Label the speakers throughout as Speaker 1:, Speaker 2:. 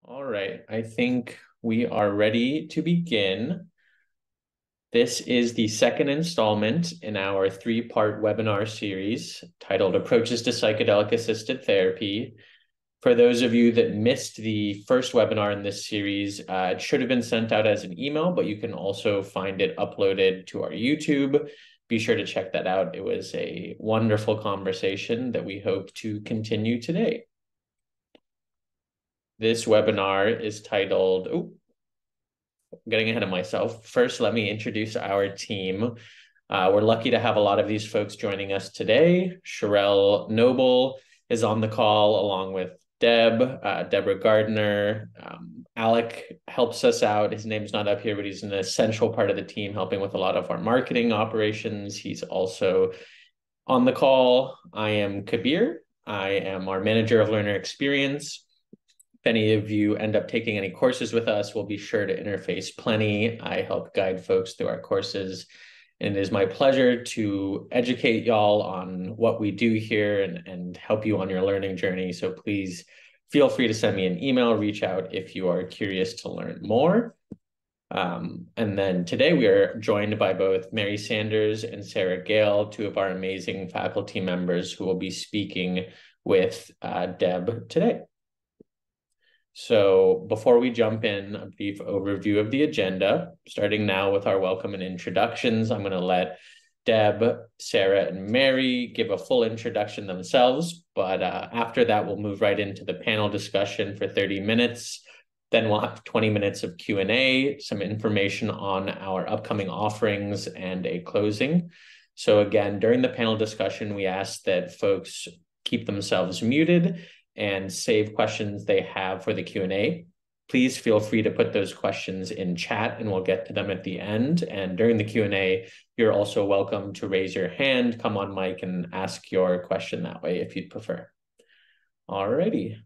Speaker 1: All right, I think we are ready to begin. This is the second installment in our three-part webinar series titled Approaches to Psychedelic Assisted Therapy. For those of you that missed the first webinar in this series, it should have been sent out as an email, but you can also find it uploaded to our YouTube. Be sure to check that out. It was a wonderful conversation that we hope to continue today. This webinar is titled, getting ahead of myself. First, let me introduce our team. We're lucky to have a lot of these folks joining us today. Sherelle Noble is on the call along with Deborah Gardner. Alec helps us out. His name's not up here, but he's an essential part of the team helping with a lot of our marketing operations. He's also on the call. I am Kabir. I am our manager of learner experience. If any of you end up taking any courses with us, we'll be sure to interface plenty. I help guide folks through our courses, and it is my pleasure to educate y'all on what we do here and help you on your learning journey. So please feel free to send me an email, reach out if you are curious to learn more. And then today we are joined by both Mary Sanders and Sarah Gale, two of our amazing faculty members who will be speaking with Deb today. So before we jump in, a brief overview of the agenda, starting now with our welcome and introductions. I'm going to let Deb, Sarah, and Mary give a full introduction themselves, but after that, we'll move right into the panel discussion for 30 minutes. Then we'll have 20 minutes of Q&A, some information on our upcoming offerings, and a closing. So again, during the panel discussion, we ask that folks keep themselves muted and save questions they have for the Q&A. Please feel free to put those questions in chat and we'll get to them at the end. And during the Q&A, you're also welcome to raise your hand, come on mic, and ask your question that way if you'd prefer. Alrighty,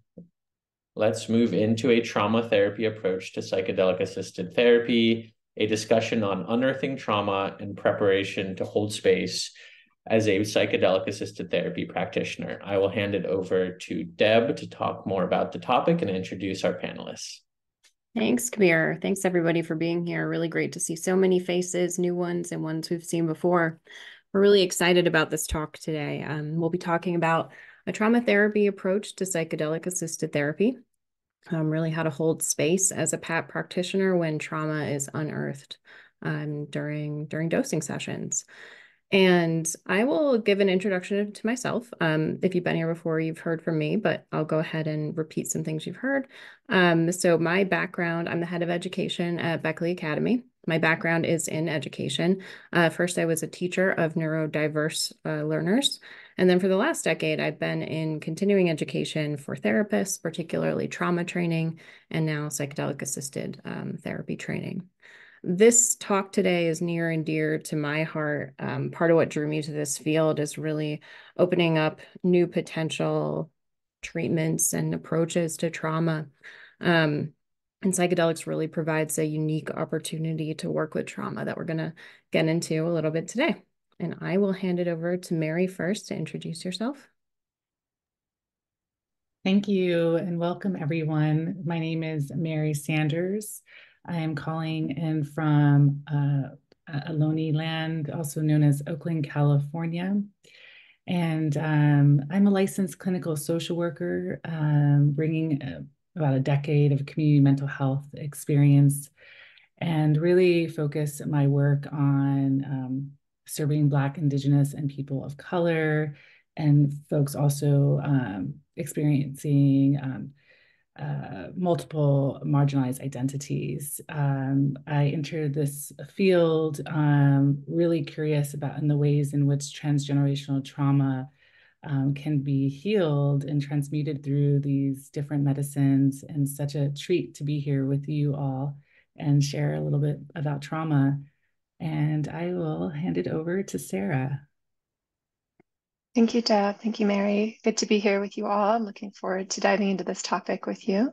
Speaker 1: let's move into a trauma therapy approach to psychedelic assisted therapy, a discussion on unearthing trauma and preparation to hold space as a psychedelic assisted therapy practitioner. I will hand it over to Deb to talk more about the topic and introduce our panelists.
Speaker 2: Thanks, Kabir. Thanks, everybody, for being here. Really great to see so many faces, new ones and ones we've seen before. We're really excited about this talk today. We'll be talking about a trauma therapy approach to psychedelic assisted therapy, really how to hold space as a PAT practitioner when trauma is unearthed during dosing sessions. And I will give an introduction to myself. If you've been here before, you've heard from me, but I'll go ahead and repeat some things you've heard. So my background, I'm the head of education at Beckley Academy. My background is in education. First, I was a teacher of neurodiverse learners. And then for the last decade, I've been in continuing education for therapists, particularly trauma training, and now psychedelic assisted therapy training. This talk today is near and dear to my heart. Part of what drew me to this field is really opening up new potential treatments and approaches to trauma. And psychedelics really provides a unique opportunity to work with trauma that we're going to get into a little bit today. And I will hand it over to Mary first to introduce yourself.
Speaker 3: Thank you and welcome, everyone. My name is Mary Sanders. I am calling in from Ohlone land, also known as Oakland, California. And I'm a licensed clinical social worker, bringing about a decade of community mental health experience, and really focus my work on serving Black, Indigenous, and people of color, and folks also experiencing multiple marginalized identities. I entered this field really curious about in the ways in which transgenerational trauma can be healed and transmuted through these different medicines, and such a treat to be here with you all and share a little bit about trauma. And I will hand it over to Sarah.
Speaker 4: Thank you, Deb. Thank you, Mary. Good to be here with you all. I'm looking forward to diving into this topic with you.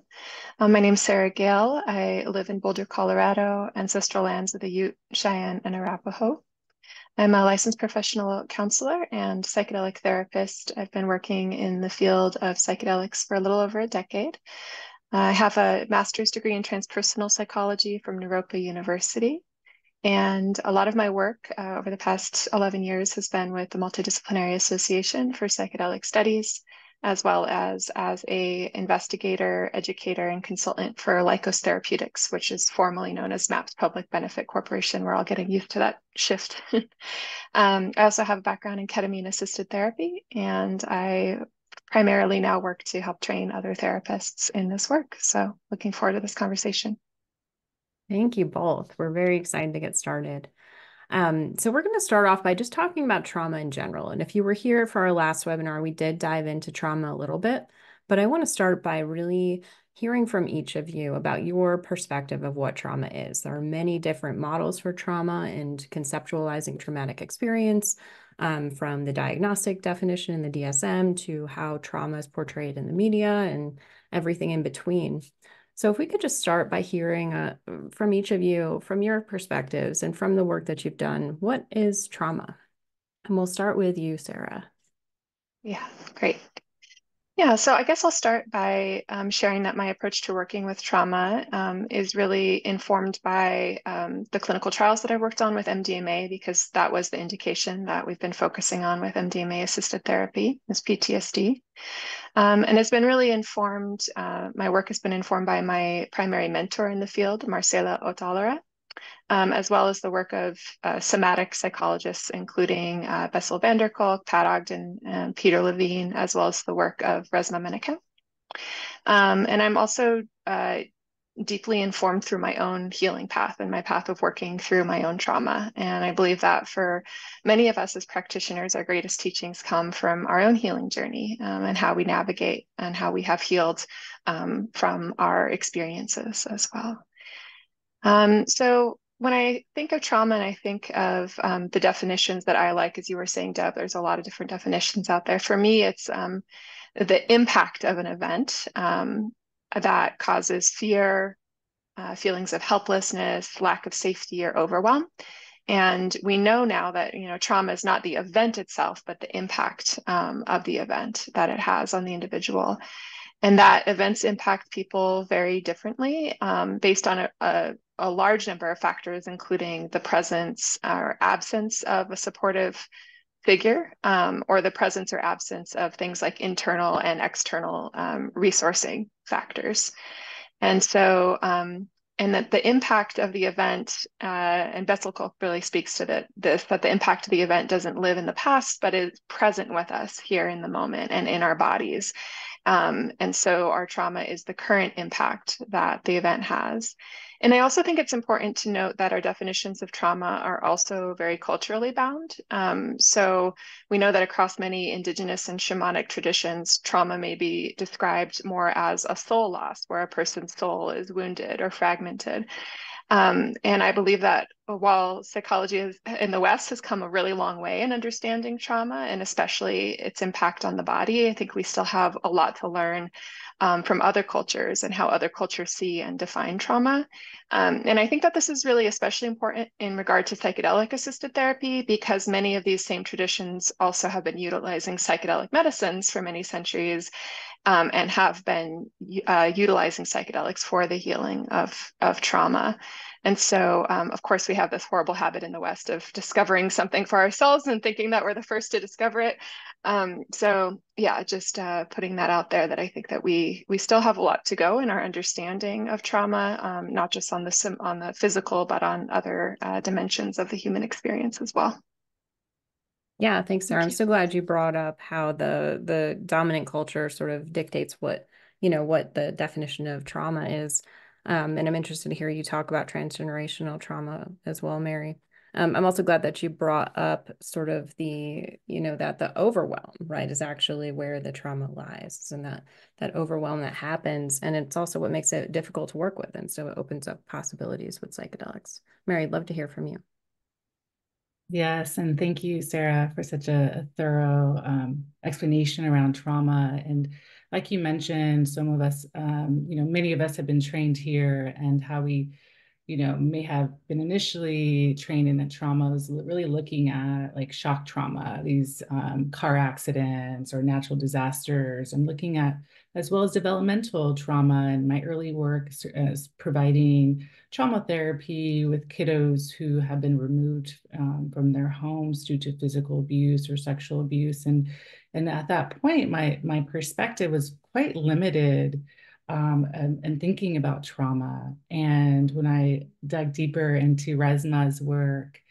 Speaker 4: My name is Sarah Gale. I live in Boulder, Colorado, ancestral lands of the Ute, Cheyenne, and Arapaho. I'm a licensed professional counselor and psychedelic therapist. I've been working in the field of psychedelics for a little over a decade. I have a master's degree in transpersonal psychology from Europa University. And a lot of my work over the past 11 years has been with the Multidisciplinary Association for Psychedelic Studies, as well as a investigator, educator, and consultant for Lykos Therapeutics, which is formerly known as MAPS Public Benefit Corporation. We're all getting used to that shift. I also have a background in ketamine-assisted therapy, and I primarily now work to help train other therapists in this work. So looking forward to this conversation.
Speaker 2: Thank you both. We're very excited to get started. So we're going to start off by just talking about trauma in general. And if you were here for our last webinar, we did dive into trauma a little bit, but I want to start by really hearing from each of you about your perspective of what trauma is. There are many different models for trauma and conceptualizing traumatic experience, from the diagnostic definition in the DSM to how trauma is portrayed in the media and everything in between. So if we could just start by hearing from each of you, from your perspectives and from the work that you've done, what is trauma? And we'll start with you, Sarah.
Speaker 4: Yeah, great. Yeah, so I guess I'll start by sharing that my approach to working with trauma is really informed by the clinical trials that I've worked on with MDMA, because that was the indication that we've been focusing on with MDMA-assisted therapy, is PTSD. And it's been really informed, my work has been informed by my primary mentor in the field, Marcela Otálora, as well as the work of somatic psychologists, including Bessel van der Kolk, Pat Ogden, and Peter Levine, as well as the work of Resmaa Menakem. And I'm also deeply informed through my own healing path and my path of working through my own trauma. And I believe that for many of us as practitioners, our greatest teachings come from our own healing journey, and how we navigate and how we have healed from our experiences as well. So when I think of trauma and I think of the definitions that I like, as you were saying, Deb, there's a lot of different definitions out there. For me, it's the impact of an event that causes fear, feelings of helplessness, lack of safety, or overwhelm. And we know now that, trauma is not the event itself, but the impact of the event that it has on the individual. And that events impact people very differently based on a large number of factors, including the presence or absence of a supportive figure, or the presence or absence of things like internal and external resourcing factors. And so, and that the impact of the event, and Bessel really speaks to that the impact of the event doesn't live in the past, but is present with us here in the moment and in our bodies. And so our trauma is the current impact that the event has. And I also think it's important to note that our definitions of trauma are also very culturally bound. So we know that across many indigenous and shamanic traditions, trauma may be described more as a soul loss, where a person's soul is wounded or fragmented. And I believe that while psychology in the West has come a really long way in understanding trauma, and especially its impact on the body, I think we still have a lot to learn from other cultures and how other cultures see and define trauma. And I think that this is really especially important in regard to psychedelic assisted therapy, because many of these same traditions also have been utilizing psychedelic medicines for many centuries, and have been utilizing psychedelics for the healing of trauma. And so, of course, we have this horrible habit in the West of discovering something for ourselves and thinking that we're the first to discover it. So yeah, just putting that out there, that I think that we still have a lot to go in our understanding of trauma, not just on the physical, but on other dimensions of the human experience as well.
Speaker 2: Yeah, thanks, Sarah. I'm so glad you brought up how the dominant culture sort of dictates what the definition of trauma is. And I'm interested to hear you talk about transgenerational trauma as well, Mary. I'm also glad that you brought up sort of that the overwhelm, right, is actually where the trauma lies, and that overwhelm that happens. And it's also what makes it difficult to work with. And so it opens up possibilities with psychedelics. Mary, I'd love to hear from you.
Speaker 3: Yes, and thank you, Sarah, for such a thorough explanation around trauma. And like you mentioned, some of us, many of us have been trained here, and how we may have been initially trained in the traumas, really looking at like shock trauma, these car accidents or natural disasters. I'm looking at as well as developmental trauma in my early work as providing trauma therapy with kiddos who have been removed from their homes due to physical abuse or sexual abuse. And at that point, my perspective was quite limited and thinking about trauma. And when I dug deeper into Resma's work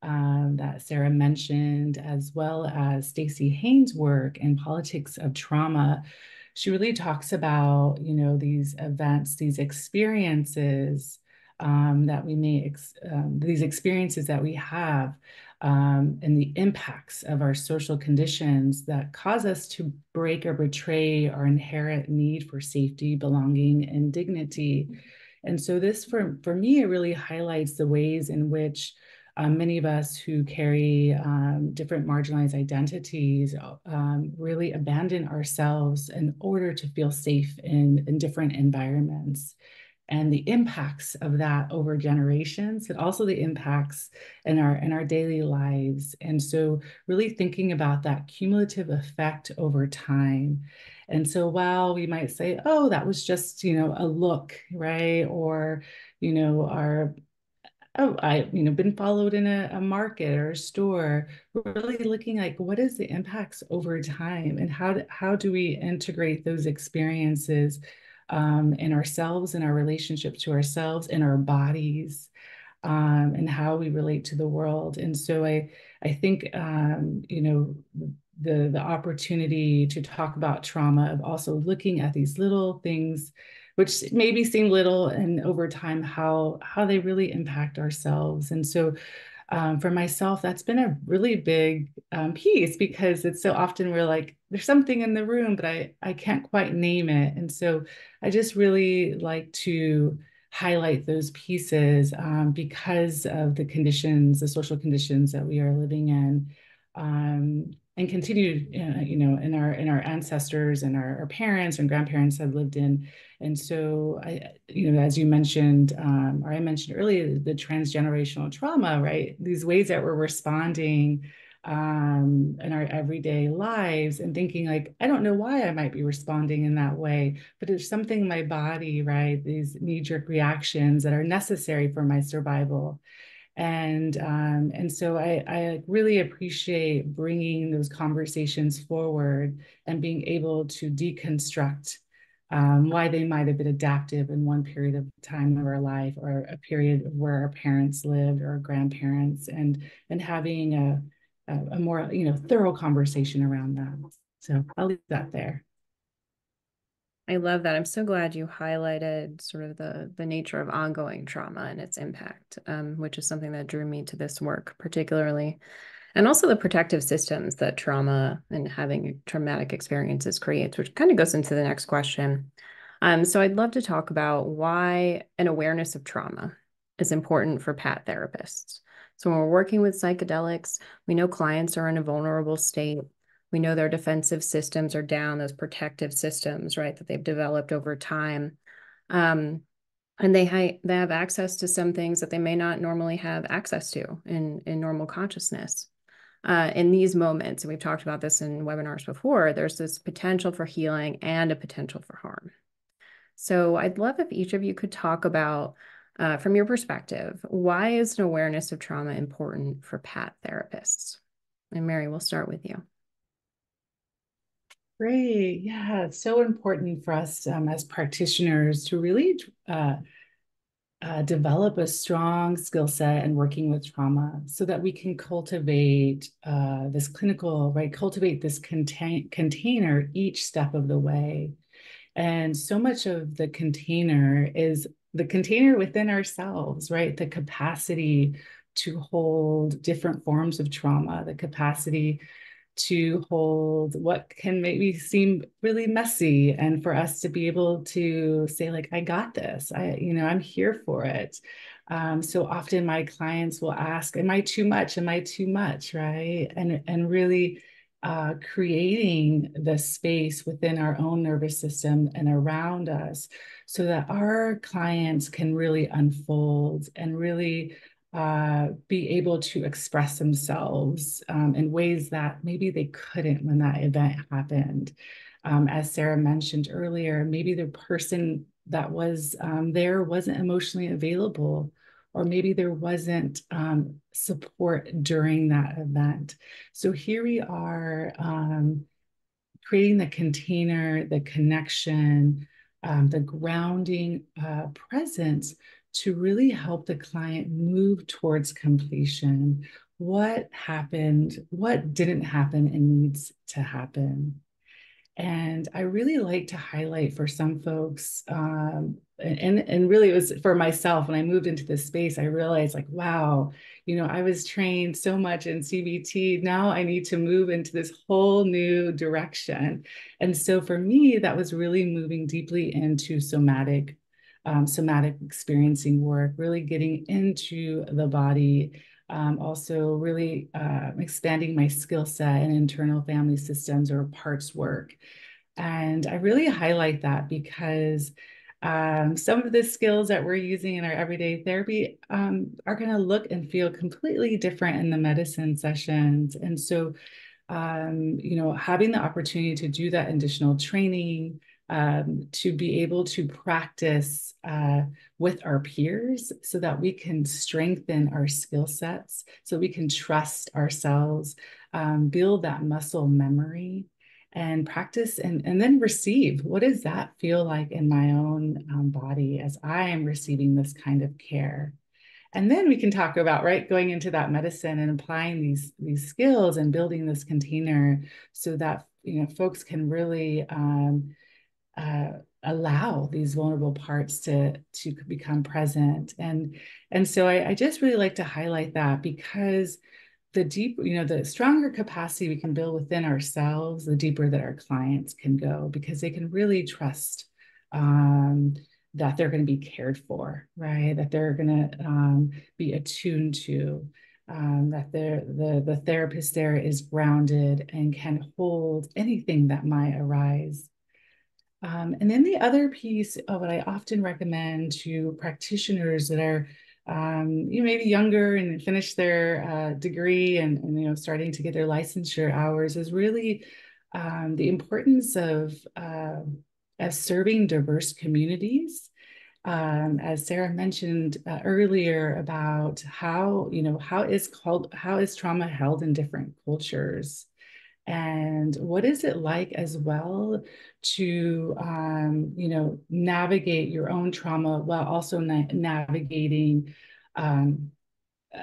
Speaker 3: that Sarah mentioned, as well as Stacey Haynes' work in Politics of Trauma, she really talks about, these events, these experiences that we may, these experiences that we have and the impacts of our social conditions that cause us to break or betray our inherent need for safety, belonging, and dignity. And so this, for me, it really highlights the ways in which many of us who carry different marginalized identities really abandon ourselves in order to feel safe in different environments. And the impacts of that over generations, and also the impacts in our daily lives. And so really thinking about that cumulative effect over time. And so while we might say, oh, that was just, a look, right? Or, our been followed in a market or a store. We're really looking like, what is the impacts over time, and how do we integrate those experiences in ourselves, in our relationship to ourselves, in our bodies, and how we relate to the world. And so I think the opportunity to talk about trauma, of also looking at these little things which maybe seem little, and over time how they really impact ourselves. And so for myself, that's been a really big piece, because it's so often we're like, there's something in the room, but I can't quite name it. And so I just really like to highlight those pieces because of the conditions, the social conditions that we are living in. And continue, in our ancestors and our parents and grandparents have lived in. And so as you mentioned, or I mentioned earlier, the transgenerational trauma, right? These ways that we're responding in our everyday lives, and thinking like, I don't know why I might be responding in that way, but there's something in my body, right? These knee-jerk reactions that are necessary for my survival. And so I really appreciate bringing those conversations forward and being able to deconstruct why they might have been adaptive in one period of time of our life, or a period where our parents lived, or our grandparents, and having a more thorough conversation around that. So I'll leave that there.
Speaker 2: I love that. I'm so glad you highlighted sort of the nature of ongoing trauma and its impact, which is something that drew me to this work particularly. And also the protective systems that trauma and having traumatic experiences creates, which kind of goes into the next question. So I'd love to talk about why an awareness of trauma is important for PAT therapists. So when we're working with psychedelics, we know clients are in a vulnerable state. We know their defensive systems are down, those protective systems, right, that they've developed over time. And they have access to some things that they may not normally have access to in normal consciousness. In these moments, and we've talked about this in webinars before, there's this potential for healing and a potential for harm. So I'd love if each of you could talk about, from your perspective, why is an awareness of trauma important for PAT therapists? And Mary, we'll start with you.
Speaker 3: Great. Yeah, it's so important for us as practitioners to really develop a strong skill set in working with trauma, so that we can cultivate this clinical, right? Cultivate this container each step of the way. And so much of the container is the container within ourselves, right? The capacity to hold different forms of trauma, the capacity to hold what can maybe seem really messy, and for us to be able to say like, I got this, I'm here for it. So often my clients will ask, am I too much? Am I too much? Right. And really creating the space within our own nervous system and around us, so that our clients can really unfold and really be able to express themselves in ways that maybe they couldn't when that event happened. As Sarah mentioned earlier, maybe the person that was there wasn't emotionally available, or maybe there wasn't support during that event. So here we are creating the container, the connection, the grounding presence to really help the client move towards completion. What happened, what didn't happen and needs to happen. And I really like to highlight for some folks, and really it was for myself when I moved into this space, I realized like, wow, I was trained so much in CBT. Now I need to move into this whole new direction. And so for me, that was really moving deeply into somatic experiencing work, really getting into the body. Also really expanding my skill set in internal family systems or parts work. And I really highlight that because some of the skills that we're using in our everyday therapy are going to look and feel completely different in the medicine sessions. And so, having the opportunity to do that additional training, to be able to practice with our peers so that we can strengthen our skill sets, so we can trust ourselves, build that muscle memory, and practice and then receive. What does that feel like in my own body as I am receiving this kind of care? And then we can talk about, right, going into that medicine and applying these skills and building this container so that, folks can really allow these vulnerable parts to become present. And so I just really like to highlight that because the deep, the stronger capacity we can build within ourselves, the deeper that our clients can go, because they can really trust that they're going to be cared for, right? That they're going to be attuned to, that the therapist there is grounded and can hold anything that might arise. And then the other piece of what I often recommend to practitioners that are maybe younger and finish their degree and starting to get their licensure hours is really the importance of serving diverse communities. As Sarah mentioned earlier about how is trauma held in different cultures. And what is it like as well to, navigate your own trauma while also navigating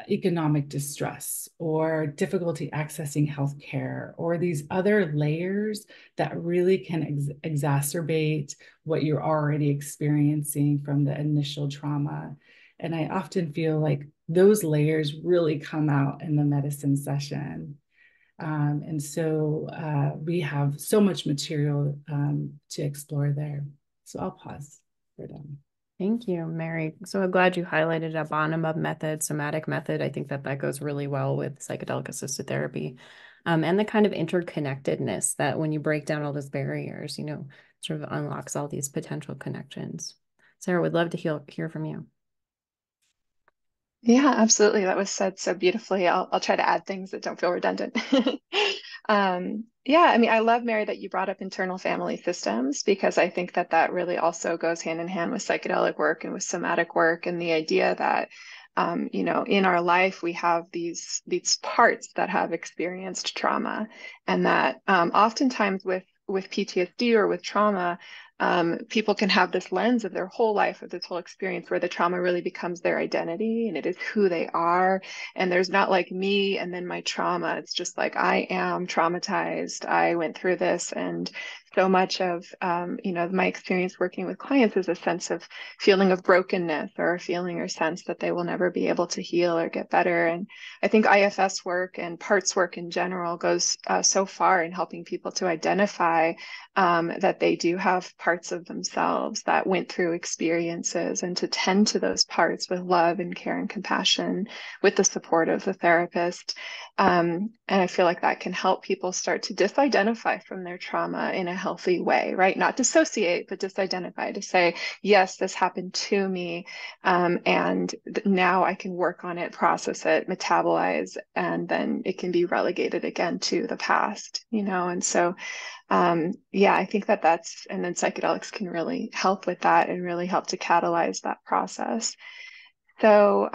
Speaker 3: economic distress or difficulty accessing healthcare or these other layers that really can exacerbate what you're already experiencing from the initial trauma. And I often feel like those layers really come out in the medicine session. And so we have so much material to explore there. So I'll pause. We're done.
Speaker 2: Thank you, Mary. So I'm glad you highlighted a bottom-up method, somatic method. I think that goes really well with psychedelic assisted therapy, and the kind of interconnectedness that when you break down all those barriers, sort of unlocks all these potential connections. Sarah, would love to hear from you.
Speaker 4: Yeah, absolutely. That was said so beautifully. I'll try to add things that don't feel redundant. Yeah, I mean, I love, Mary, that you brought up internal family systems because I think that really also goes hand in hand with psychedelic work and with somatic work and the idea that in our life we have these parts that have experienced trauma, and that oftentimes with PTSD or with trauma, people can have this lens of their whole life, of this whole experience, where the trauma really becomes their identity and it is who they are. And there's not like me and then my trauma. It's just like, I am traumatized. I went through this. And so much of, my experience working with clients is a sense of feeling of brokenness or a feeling or sense that they will never be able to heal or get better. And I think IFS work and parts work in general goes so far in helping people to identify that they do have parts of themselves that went through experiences, and to tend to those parts with love and care and compassion with the support of the therapist. And I feel like that can help people start to disidentify from their trauma in a healthy way, right? Not dissociate, but disidentify, to say, yes, this happened to me. And now I can work on it, process it, metabolize, and then it can be relegated again to the past, you know? And so, yeah, I think and then psychedelics can really help with that and really help to catalyze that process. So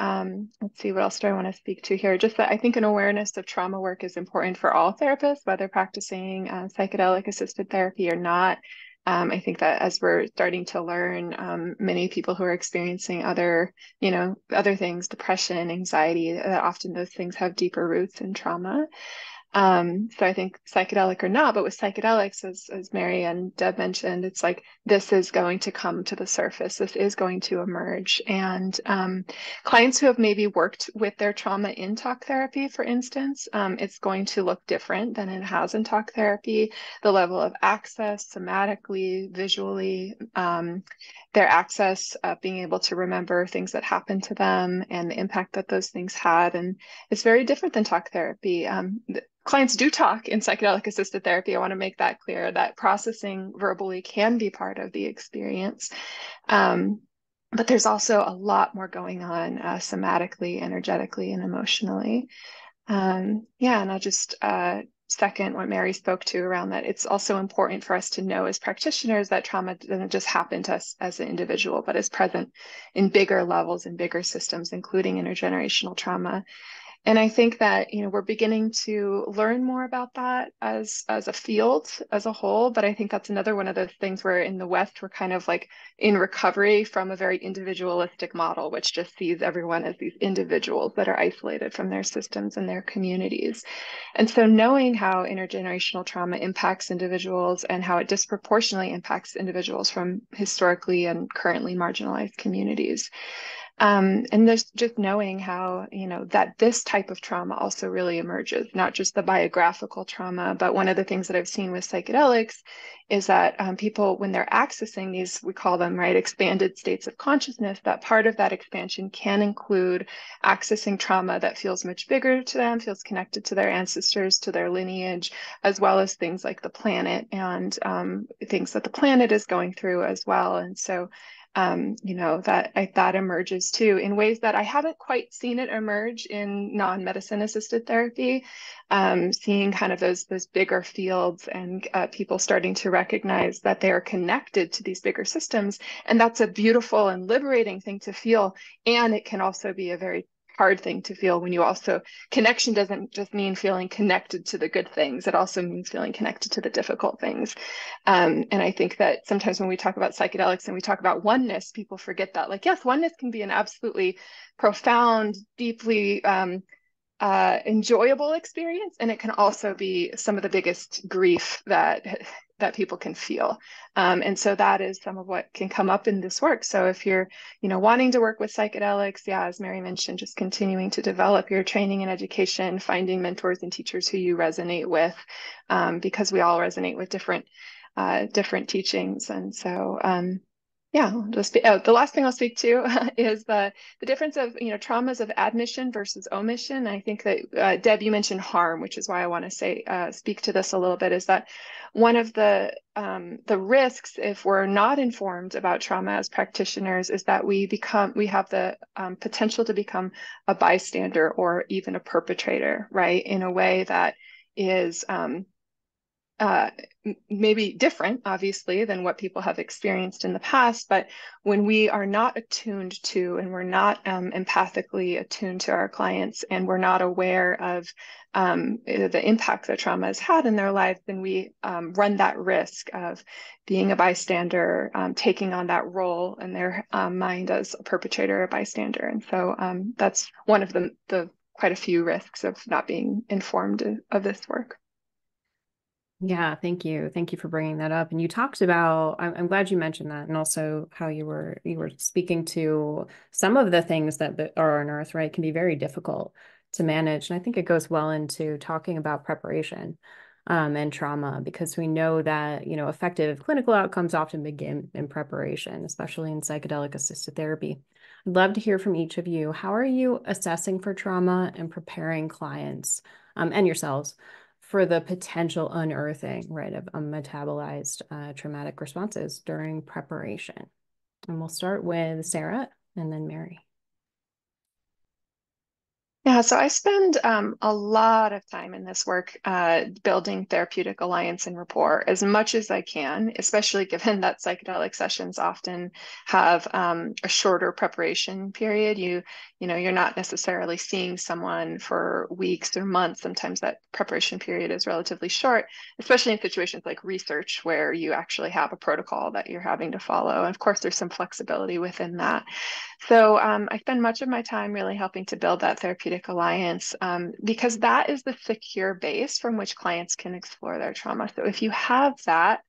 Speaker 4: let's see, what else do I want to speak to here? Just that I think an awareness of trauma work is important for all therapists, whether practicing psychedelic assisted therapy or not. I think that as we're starting to learn, many people who are experiencing other things, depression, anxiety, that often those things have deeper roots in trauma. So I think psychedelic or not, but with psychedelics, as Mary and Deb mentioned, it's like this is going to come to the surface. This is going to emerge. And clients who have maybe worked with their trauma in talk therapy, for instance, it's going to look different than it has in talk therapy. The level of access, somatically, visually, their access, being able to remember things that happened to them and the impact that those things had. And it's very different than talk therapy. Clients do talk in psychedelic assisted therapy. I want to make that clear, that processing verbally can be part of the experience. But there's also a lot more going on somatically, energetically, and emotionally. Yeah, and I'll just second what Mary spoke to around that. It's also important for us to know as practitioners that trauma doesn't just happen to us as an individual, but is present in bigger levels and bigger systems, including intergenerational trauma. And I think that, we're beginning to learn more about that as a field as a whole. But I think that's another one of those things where in the West, we're kind of like in recovery from a very individualistic model, which just sees everyone as these individuals that are isolated from their systems and their communities. And so knowing how intergenerational trauma impacts individuals and how it disproportionately impacts individuals from historically and currently marginalized communities. And there's just knowing how, that this type of trauma also really emerges, not just the biographical trauma, but one of the things that I've seen with psychedelics is that people, when they're accessing these, we call them, right, expanded states of consciousness, that part of that expansion can include accessing trauma that feels much bigger to them, feels connected to their ancestors, to their lineage, as well as things like the planet and things that the planet is going through as well. And so that emerges too in ways that I haven't quite seen it emerge in non-medicine assisted therapy, seeing kind of those bigger fields and people starting to recognize that they are connected to these bigger systems. And that's a beautiful and liberating thing to feel. And it can also be a very hard thing to feel when you also, connection doesn't just mean feeling connected to the good things. It also means feeling connected to the difficult things. And I think that sometimes when we talk about psychedelics and we talk about oneness, people forget that, like, yes, oneness can be an absolutely profound, deeply enjoyable experience. And it can also be some of the biggest grief that people can feel. And so that is some of what can come up in this work. So if you're, wanting to work with psychedelics, yeah, as Mary mentioned, just continuing to develop your training and education, finding mentors and teachers who you resonate with, because we all resonate with different teachings. And so, yeah, the last thing I'll speak to is the difference of, traumas of admission versus omission. I think that, Deb, you mentioned harm, which is why I want to speak to this a little bit, is that one of the risks, if we're not informed about trauma as practitioners, is that we have the potential to become a bystander or even a perpetrator, right? In a way that is maybe different, obviously, than what people have experienced in the past. But when we are not attuned to, and we're not empathically attuned to our clients, and we're not aware of the impact that trauma has had in their lives, then we run that risk of being a bystander, taking on that role in their mind as a perpetrator or bystander. And so that's one of the quite a few risks of not being informed of this work.
Speaker 2: Yeah, thank you. Thank you for bringing that up. And you talked about, I'm glad you mentioned that, and also how you were speaking to some of the things that are on Earth, right, can be very difficult to manage. And I think it goes well into talking about preparation. and trauma, because we know that, effective clinical outcomes often begin in preparation, especially in psychedelic assisted therapy. I'd love to hear from each of you. How are you assessing for trauma and preparing clients and yourselves for the potential unearthing, right, of metabolized traumatic responses during preparation? And we'll start with Sarah and then Mary.
Speaker 4: Yeah, so I spend a lot of time in this work building therapeutic alliance and rapport as much as I can, especially given that psychedelic sessions often have a shorter preparation period. You're not necessarily seeing someone for weeks or months. Sometimes that preparation period is relatively short, especially in situations like research where you actually have a protocol that you're having to follow. And of course, there's some flexibility within that. So I spend much of my time really helping to build that therapeutic alliance because that is the secure base from which clients can explore their trauma. So if you have that,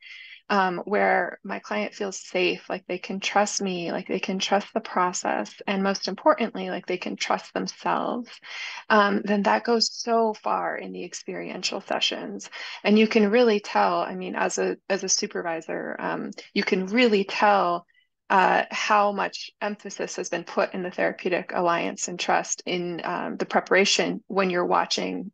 Speaker 4: where my client feels safe, like they can trust me, like they can trust the process, and most importantly, like they can trust themselves, then that goes so far in the experiential sessions. And you can really tell, I mean, as a supervisor, you can really tell how much emphasis has been put in the therapeutic alliance and trust in the preparation when you're watching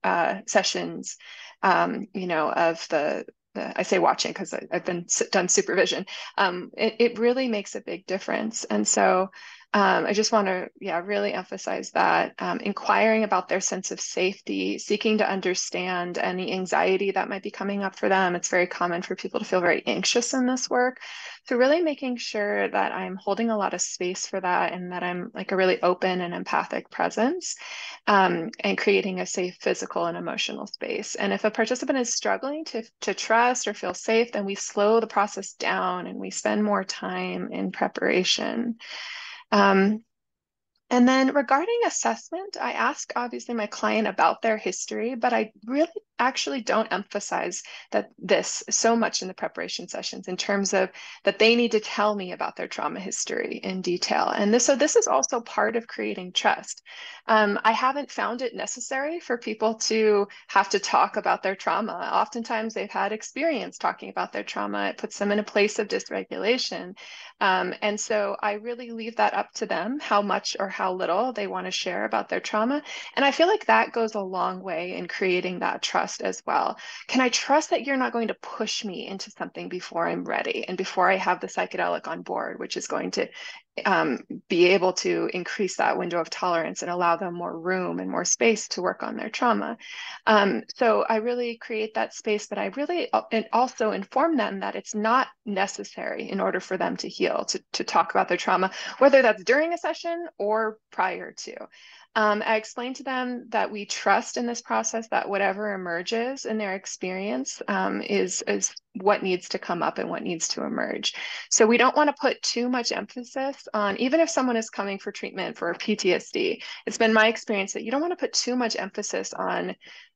Speaker 4: sessions, of the I say watching because I've been done supervision. It really makes a big difference. And so I just want to, really emphasize that inquiring about their sense of safety, seeking to understand any anxiety that might be coming up for them. It's very common for people to feel very anxious in this work. So really making sure that I'm holding a lot of space for that and that I'm like a really open and empathic presence, and creating a safe physical and emotional space. And if a participant is struggling to trust or feel safe, then we slow the process down and we spend more time in preparation. And then regarding assessment, I ask obviously my client about their history, but I really actually don't emphasize this so much in the preparation sessions in terms of that they need to tell me about their trauma history in detail. And so this is also part of creating trust. I haven't found it necessary for people to have to talk about their trauma. Oftentimes they've had experience talking about their trauma. It puts them in a place of dysregulation. And so I really leave that up to them, how much or how little they want to share about their trauma. And I feel like that goes a long way in creating that trust as well. Can I trust that you're not going to push me into something before I'm ready and before I have the psychedelic on board, which is going to be able to increase that window of tolerance and allow them more room and more space to work on their trauma. So I really create that space, but I really also inform them that it's not necessary in order for them to heal, to talk about their trauma, whether that's during a session or prior to. I explained to them that we trust in this process that whatever emerges in their experience is what needs to come up and what needs to emerge. So we don't want to put too much emphasis on, even if someone is coming for treatment for PTSD, it's been my experience that you don't want to put too much emphasis on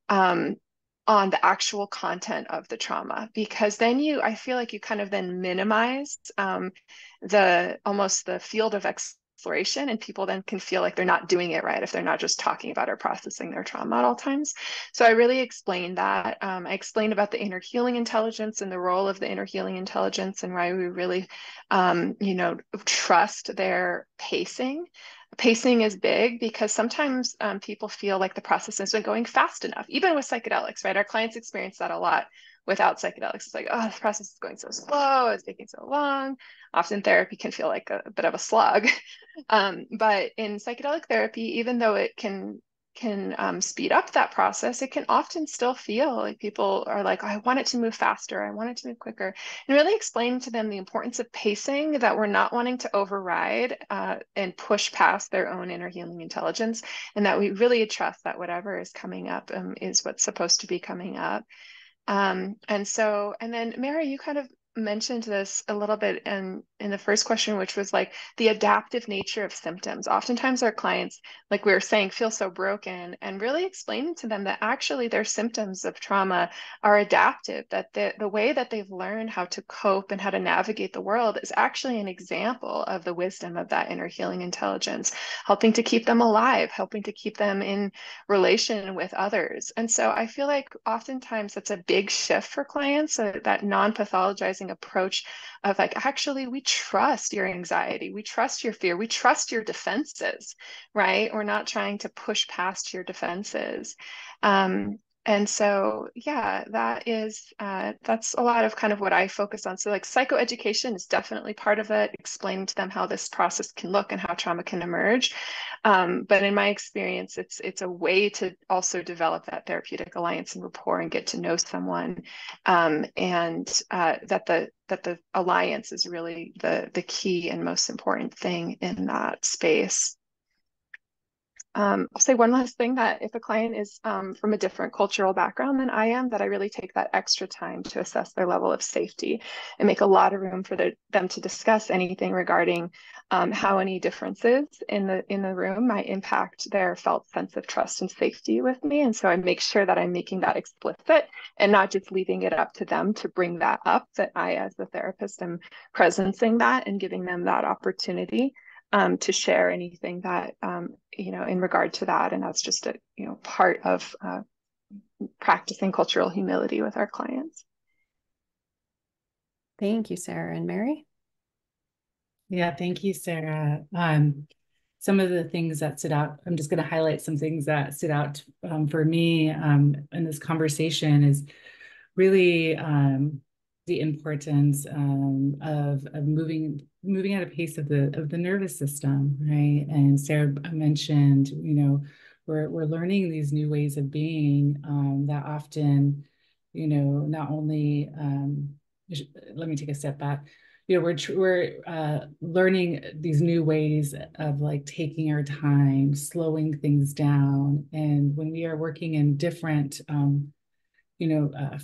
Speaker 4: the actual content of the trauma, because then I feel like you kind of then minimize the field of exploration, and people then can feel like they're not doing it right if they're not just talking about or processing their trauma at all times. So I really explained that. I explained about the inner healing intelligence and the role of the inner healing intelligence and why we really, trust their pacing. Pacing is big because sometimes people feel like the process isn't going fast enough, even with psychedelics, right? Our clients experience that a lot without psychedelics. It's like, oh, the process is going so slow, it's taking so long. Often therapy can feel like a bit of a slog. But in psychedelic therapy, even though it can speed up that process, it can often still feel like people are like, oh, I want it to move faster, I want it to move quicker. And really explain to them the importance of pacing, that we're not wanting to override and push past their own inner healing intelligence, and that we really trust that whatever is coming up is what's supposed to be coming up. And then Mary, you kind of mentioned this a little bit in the first question, which was like the adaptive nature of symptoms. Oftentimes our clients, like we were saying, feel so broken, and really explaining to them that actually their symptoms of trauma are adaptive, that the way that they've learned how to cope and how to navigate the world is actually an example of the wisdom of that inner healing intelligence, helping to keep them alive, helping to keep them in relation with others. And so I feel like oftentimes that's a big shift for clients, so that non-pathologizing approach of like, actually, we trust your anxiety, we trust your fear, we trust your defenses, right? We're not trying to push past your defenses. And so, yeah, that's a lot of kind of what I focus on. So like psychoeducation is definitely part of it, explaining to them how this process can look and how trauma can emerge. But in my experience, it's a way to also develop that therapeutic alliance and rapport and get to know someone, and that the alliance is really the key and most important thing in that space. I'll say one last thing, that if a client is from a different cultural background than I am, that I really take that extra time to assess their level of safety and make a lot of room for them to discuss anything regarding how any differences in the room might impact their felt sense of trust and safety with me. And so I make sure that I'm making that explicit and not just leaving it up to them to bring that up, that I, as the therapist, am presencing that and giving them that opportunity to share anything that, in regard to that. And that's just a, part of practicing cultural humility with our clients.
Speaker 2: Thank you, Sarah. And Mary?
Speaker 3: Yeah, thank you, Sarah. Some of the things that stood out, I'm just going to highlight some things that stood out for me in this conversation is really the importance of moving at a pace of the nervous system, right? And Sarah mentioned, we're learning these new ways of being that often, not only let me take a step back. We're learning these new ways of like taking our time, slowing things down, and when we are working in different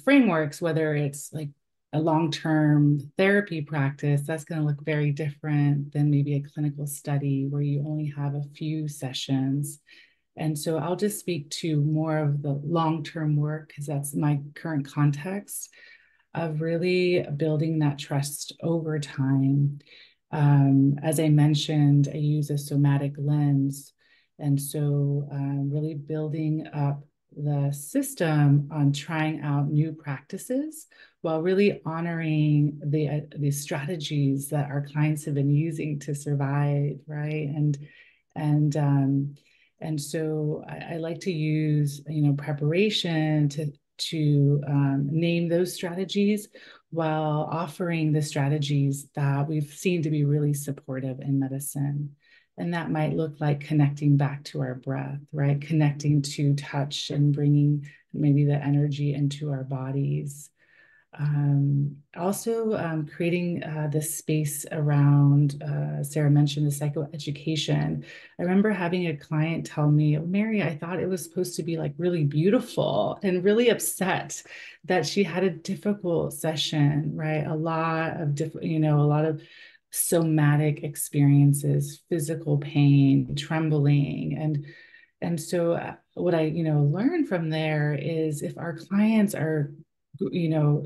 Speaker 3: frameworks, whether it's like a long-term therapy practice, that's going to look very different than maybe a clinical study where you only have a few sessions. And so I'll just speak to more of the long-term work because that's my current context of really building that trust over time. As I mentioned, I use a somatic lens. And so really building up the system on trying out new practices while really honoring the strategies that our clients have been using to survive, right? And so I like to use preparation to name those strategies while offering the strategies that we've seen to be really supportive in medicine. And that might look like connecting back to our breath, right? Connecting to touch and bringing maybe the energy into our bodies. Also creating this space around, Sarah mentioned the psychoeducation. I remember having a client tell me, oh, Mary, I thought it was supposed to be like really beautiful, and really upset that she had a difficult session, right? A lot of somatic experiences, physical pain, trembling. And so what I, learned from there is if our clients are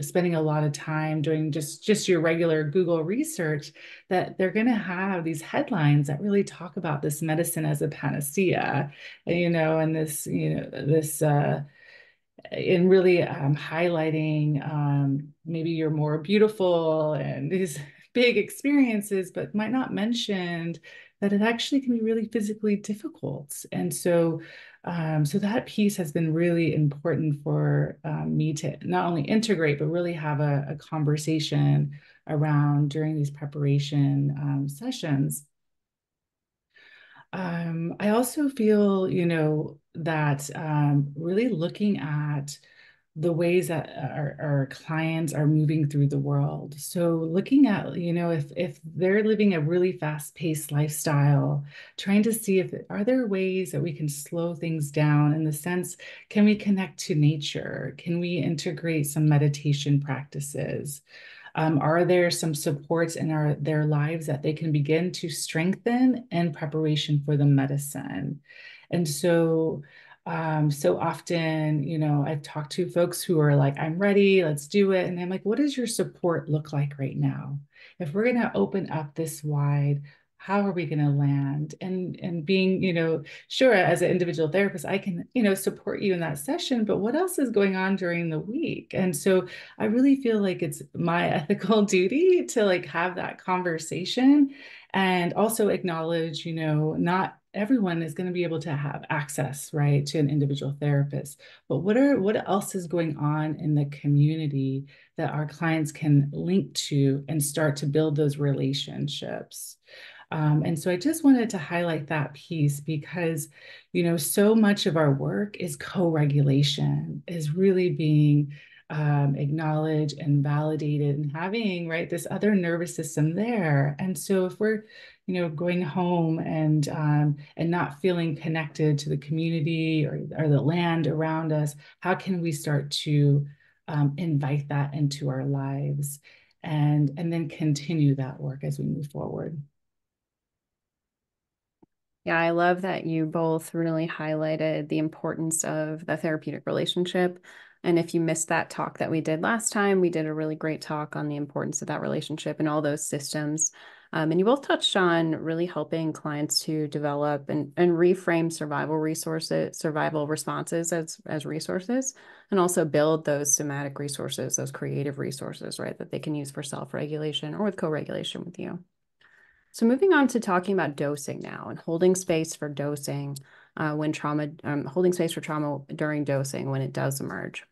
Speaker 3: spending a lot of time doing just your regular Google research, that they're going to have these headlines that really talk about this medicine as a panacea, and this, in really highlighting maybe you're more beautiful and these big experiences, but might not mention that it actually can be really physically difficult. And so that piece has been really important for me to not only integrate, but really have a conversation around during these preparation sessions. I also feel, that really looking at the ways that our clients are moving through the world. So looking at, if they're living a really fast-paced lifestyle, trying to see are there ways that we can slow things down in the sense, can we connect to nature? Can we integrate some meditation practices? Are there some supports in their lives that they can begin to strengthen in preparation for the medicine? And so, so often, you know, I've talked to folks who are like, I'm ready, let's do it. And I'm like, what does your support look like right now? If we're going to open up this wide, how are we going to land? And being, you know, sure, as an individual therapist, I can, you know, support you in that session, but what else is going on during the week? And so I really feel like it's my ethical duty to like have that conversation and also acknowledge, you know, not everyone is going to be able to have access, right, to an individual therapist. But what else is going on in the community that our clients can link to and start to build those relationships? And so I just wanted to highlight that piece because, you know, so much of our work is co-regulation, is really being acknowledged and validated and having, right, this other nervous system there. And so if we're, you know, going home and not feeling connected to the community or the land around us, how can we start to invite that into our lives and then continue that work as we move forward?
Speaker 2: Yeah, I love that you both really highlighted the importance of the therapeutic relationship. And if you missed that talk that we did last time, we did a really great talk on the importance of that relationship and all those systems. And you both touched on really helping clients to develop and reframe survival responses as resources, and also build those somatic resources, those creative resources, right, that they can use for self-regulation or with co-regulation with you. So moving on to talking about dosing now and holding space for dosing when trauma, holding space for trauma during dosing when it does emerge.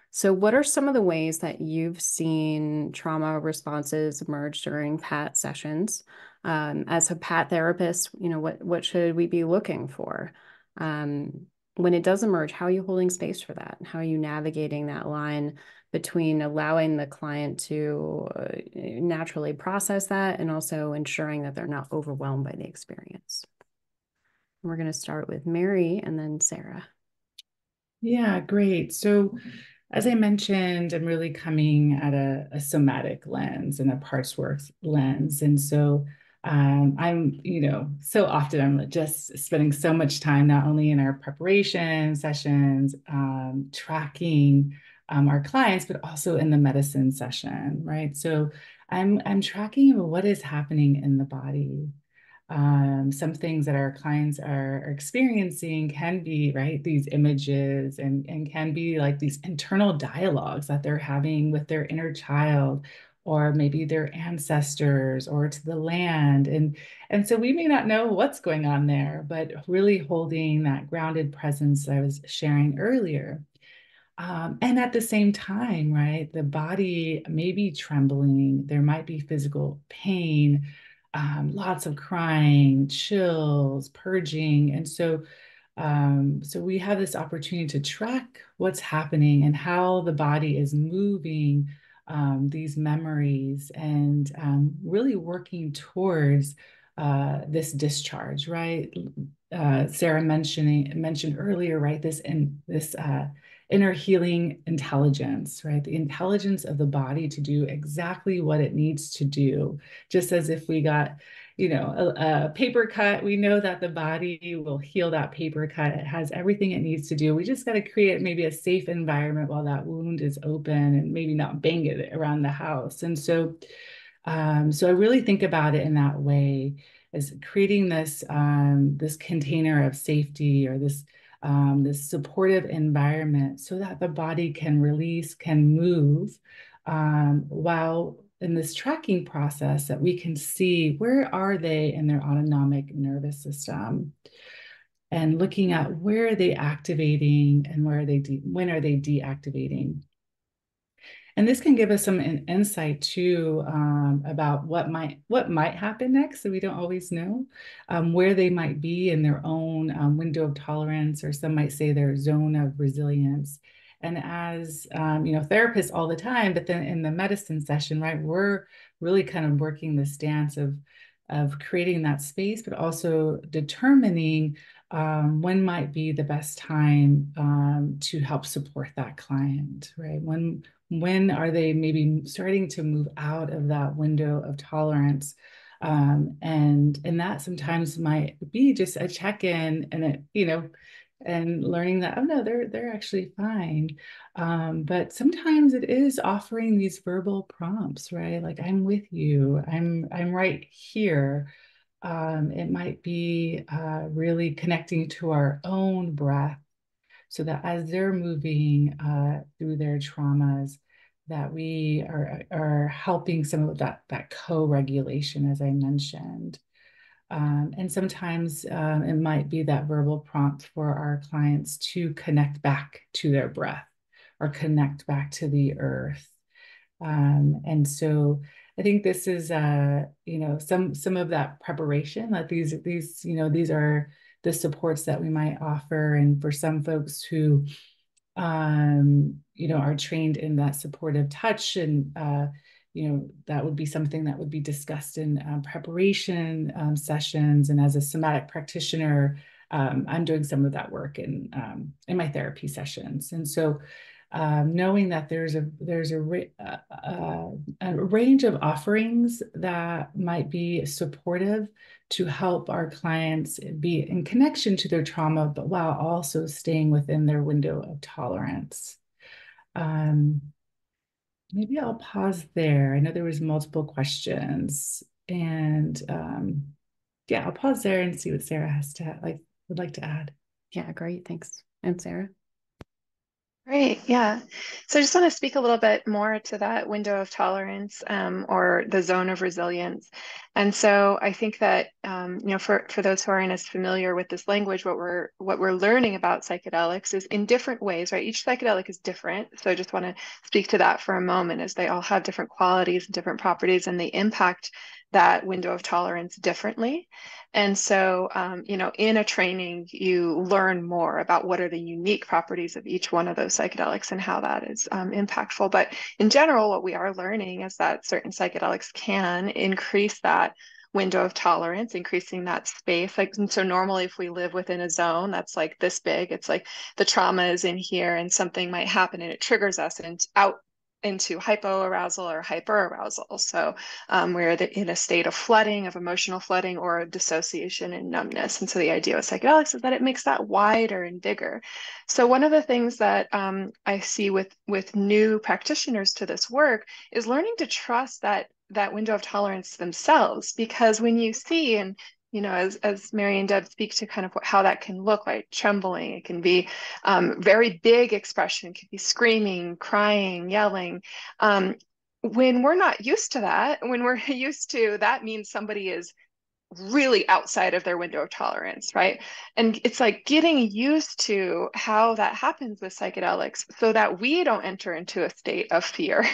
Speaker 2: So what are some of the ways that you've seen trauma responses emerge during PAT sessions? As a PAT therapist, you know, what should we be looking for? When it does emerge, how are you holding space for that? How are you navigating that line between allowing the client to naturally process that and also ensuring that they're not overwhelmed by the experience? We're going to start with Mary and then Sarah.
Speaker 3: Yeah, great. So as I mentioned, I'm really coming at a somatic lens and a parts work lens. And so I'm, you know, so often I'm just spending so much time, not only in our preparation sessions, tracking our clients, but also in the medicine session, right? So I'm tracking what is happening in the body. Some things that our clients are experiencing can be, right, these images and can be like these internal dialogues that they're having with their inner child or maybe their ancestors or to the land. And so we may not know what's going on there, but really holding that grounded presence I was sharing earlier. And at the same time, right, the body may be trembling, there might be physical pain, lots of crying, chills, purging. And so, so we have this opportunity to track what's happening and how the body is moving these memories and really working towards this discharge, right? Sarah mentioned earlier, right? This inner healing intelligence, right? The intelligence of the body to do exactly what it needs to do. Just as if we got, you know, a paper cut, we know that the body will heal that paper cut. It has everything it needs to do. We just got to create maybe a safe environment while that wound is open and maybe not bang it around the house. And so, so I really think about it in that way, as creating this this container of safety or this supportive environment so that the body can release, can move, while in this tracking process that we can see where are they in their autonomic nervous system and looking at where are they activating and where are they when are they deactivating. And this can give us some insight too about what might happen next. So we don't always know where they might be in their own window of tolerance, or some might say their zone of resilience. And as you know, therapists all the time, but then in the medicine session, right, we're really kind of working this dance of creating that space, but also determining when might be the best time to help support that client, right? when are they maybe starting to move out of that window of tolerance? And that sometimes might be just a check-in, and and learning that, oh no, they're actually fine. But sometimes it is offering these verbal prompts, right? Like, I'm with you, I'm right here. It might be really connecting to our own breath, so that as they're moving through their traumas, that we are helping some of that co-regulation, as I mentioned. And sometimes it might be that verbal prompt for our clients to connect back to their breath or connect back to the earth. And so I think this is, some of that preparation, that these are the supports that we might offer. And for some folks who, are trained in that supportive touch, and, that would be something that would be discussed in preparation sessions. And as a somatic practitioner, I'm doing some of that work in my therapy sessions. And so knowing that there's a range of offerings that might be supportive to help our clients be in connection to their trauma, but while also staying within their window of tolerance. Maybe I'll pause there. I know there was multiple questions, and I'll pause there and see what Sarah would like to add.
Speaker 2: Yeah, great. Thanks. And Sarah?
Speaker 4: Great, yeah. So I just want to speak a little bit more to that window of tolerance, or the zone of resilience. And so I think that for those who aren't as familiar with this language, what we're learning about psychedelics is in different ways, right? Each psychedelic is different. So I just want to speak to that for a moment, as they all have different qualities and different properties, and they impact that window of tolerance differently. And so, in a training, you learn more about what are the unique properties of each one of those psychedelics and how that is impactful. But in general, what we are learning is that certain psychedelics can increase that window of tolerance, increasing that space. And so normally if we live within a zone that's like this big, it's like the trauma is in here and something might happen and it triggers us and out into hypoarousal or hyperarousal. So we're in a state of flooding, of emotional flooding, or dissociation and numbness. And so the idea with psychedelics is that it makes that wider and bigger. So one of the things that I see with new practitioners to this work is learning to trust that window of tolerance themselves, because when you see, and as Mary and Deb speak to kind of how that can look, like trembling, it can be very big expression, it can be screaming, crying, yelling. When we're not used to that, when we're used to that means somebody is really outside of their window of tolerance, right? And it's like getting used to how that happens with psychedelics so that we don't enter into a state of fear.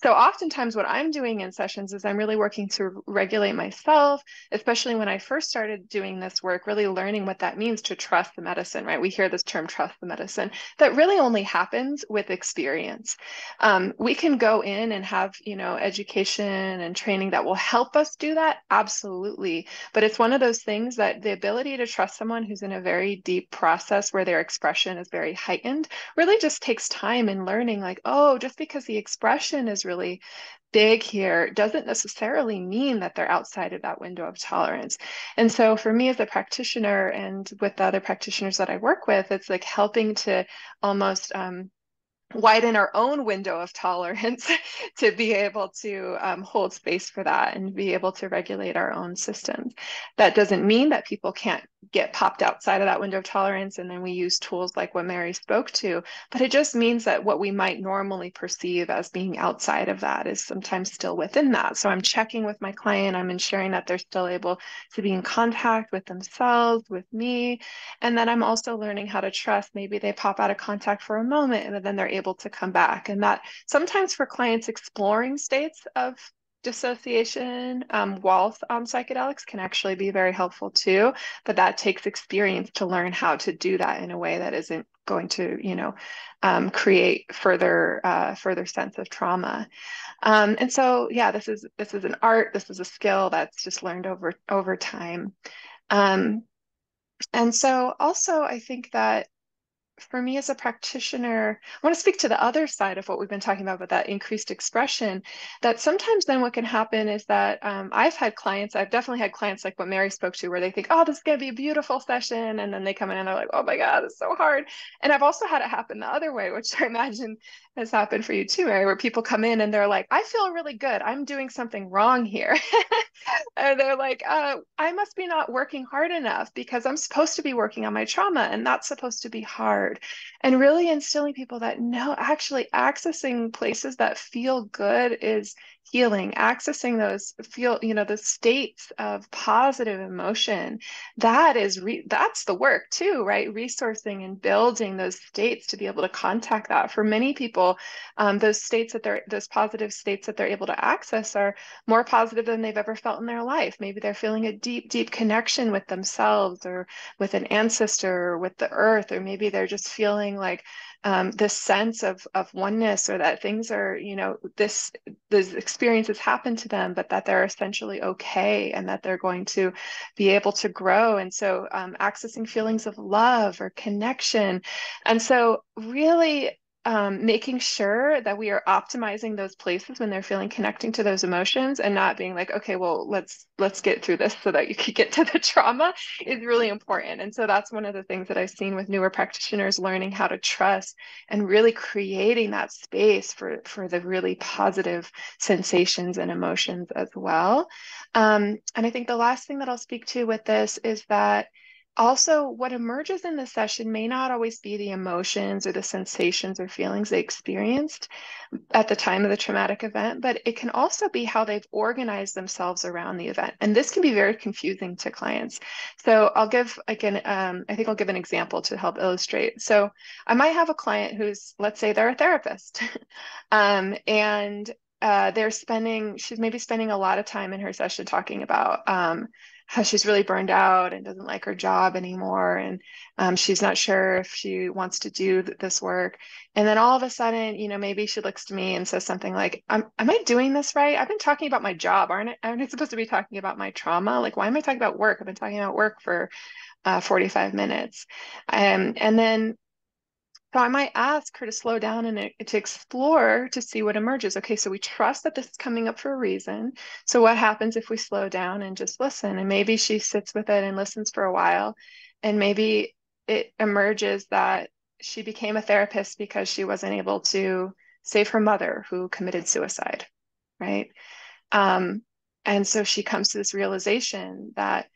Speaker 4: So oftentimes what I'm doing in sessions is I'm really working to regulate myself, especially when I first started doing this work, really learning what that means to trust the medicine, right? We hear this term, trust the medicine, that really only happens with experience. We can go in and have, education and training that will help us do that, absolutely. But it's one of those things that the ability to trust someone who's in a very deep process where their expression is very heightened really just takes time and learning, like, oh, just because the expression is really big here doesn't necessarily mean that they're outside of that window of tolerance. And so for me as a practitioner and with the other practitioners that I work with, it's like helping to almost widen our own window of tolerance to be able to hold space for that and be able to regulate our own systems. That doesn't mean that people can't get popped outside of that window of tolerance, and then we use tools like what Mary spoke to, but it just means that what we might normally perceive as being outside of that is sometimes still within that. So I'm checking with my client, I'm ensuring that they're still able to be in contact with themselves, with me, and then I'm also learning how to trust. Maybe they pop out of contact for a moment and then they're able to come back. And that sometimes for clients exploring states of dissociation while on psychedelics can actually be very helpful too, but that takes experience to learn how to do that in a way that isn't going to create further sense of trauma. And so this is an art, this is a skill that's just learned over time. And so also I think that for me as a practitioner, I want to speak to the other side of what we've been talking about that increased expression, that sometimes then what can happen is that I've definitely had clients like what Mary spoke to, where they think, oh, this is going to be a beautiful session. And then they come in and they're like, oh my God, it's so hard. And I've also had it happen the other way, which I imagine has happened for you too, Mary, where people come in and they're like, I feel really good. I'm doing something wrong here. And they're like, I must be not working hard enough because I'm supposed to be working on my trauma and that's supposed to be hard. And really instilling people that no, actually accessing places that feel good is healing, accessing the states of positive emotion. That's the work too, right? Resourcing and building those states to be able to contact that. For many people, those positive states that they're able to access are more positive than they've ever felt in their life. Maybe they're feeling a deep, deep connection with themselves or with an ancestor or with the earth, or maybe they're just feeling like this sense of oneness, or that things are, these experiences happen to them, but that they're essentially okay and that they're going to be able to grow. And so accessing feelings of love or connection. And so really making sure that we are optimizing those places when they're feeling connecting to those emotions, and not being like, okay, well, let's get through this so that you can get to the trauma, is really important. And so that's one of the things that I've seen with newer practitioners, learning how to trust and really creating that space for the really positive sensations and emotions as well. And I think the last thing that I'll speak to with this is that also, what emerges in the session may not always be the emotions or the sensations or feelings they experienced at the time of the traumatic event, but it can also be how they've organized themselves around the event. And this can be very confusing to clients. So I'll give, again, I think I'll give an example to help illustrate. So I might have a client who's, let's say they're a therapist, and she's maybe spending a lot of time in her session talking about how she's really burned out and doesn't like her job anymore. And she's not sure if she wants to do this work. And then all of a sudden, maybe she looks to me and says something like, am I doing this right? I've been talking about my job. Aren't I supposed to be talking about my trauma? Like, why am I talking about work? I've been talking about work for 45 minutes. And then so I might ask her to slow down and to explore to see what emerges. Okay, so we trust that this is coming up for a reason. So what happens if we slow down and just listen? And maybe she sits with it and listens for a while. And maybe it emerges that she became a therapist because she wasn't able to save her mother who committed suicide, right? And so she comes to this realization that,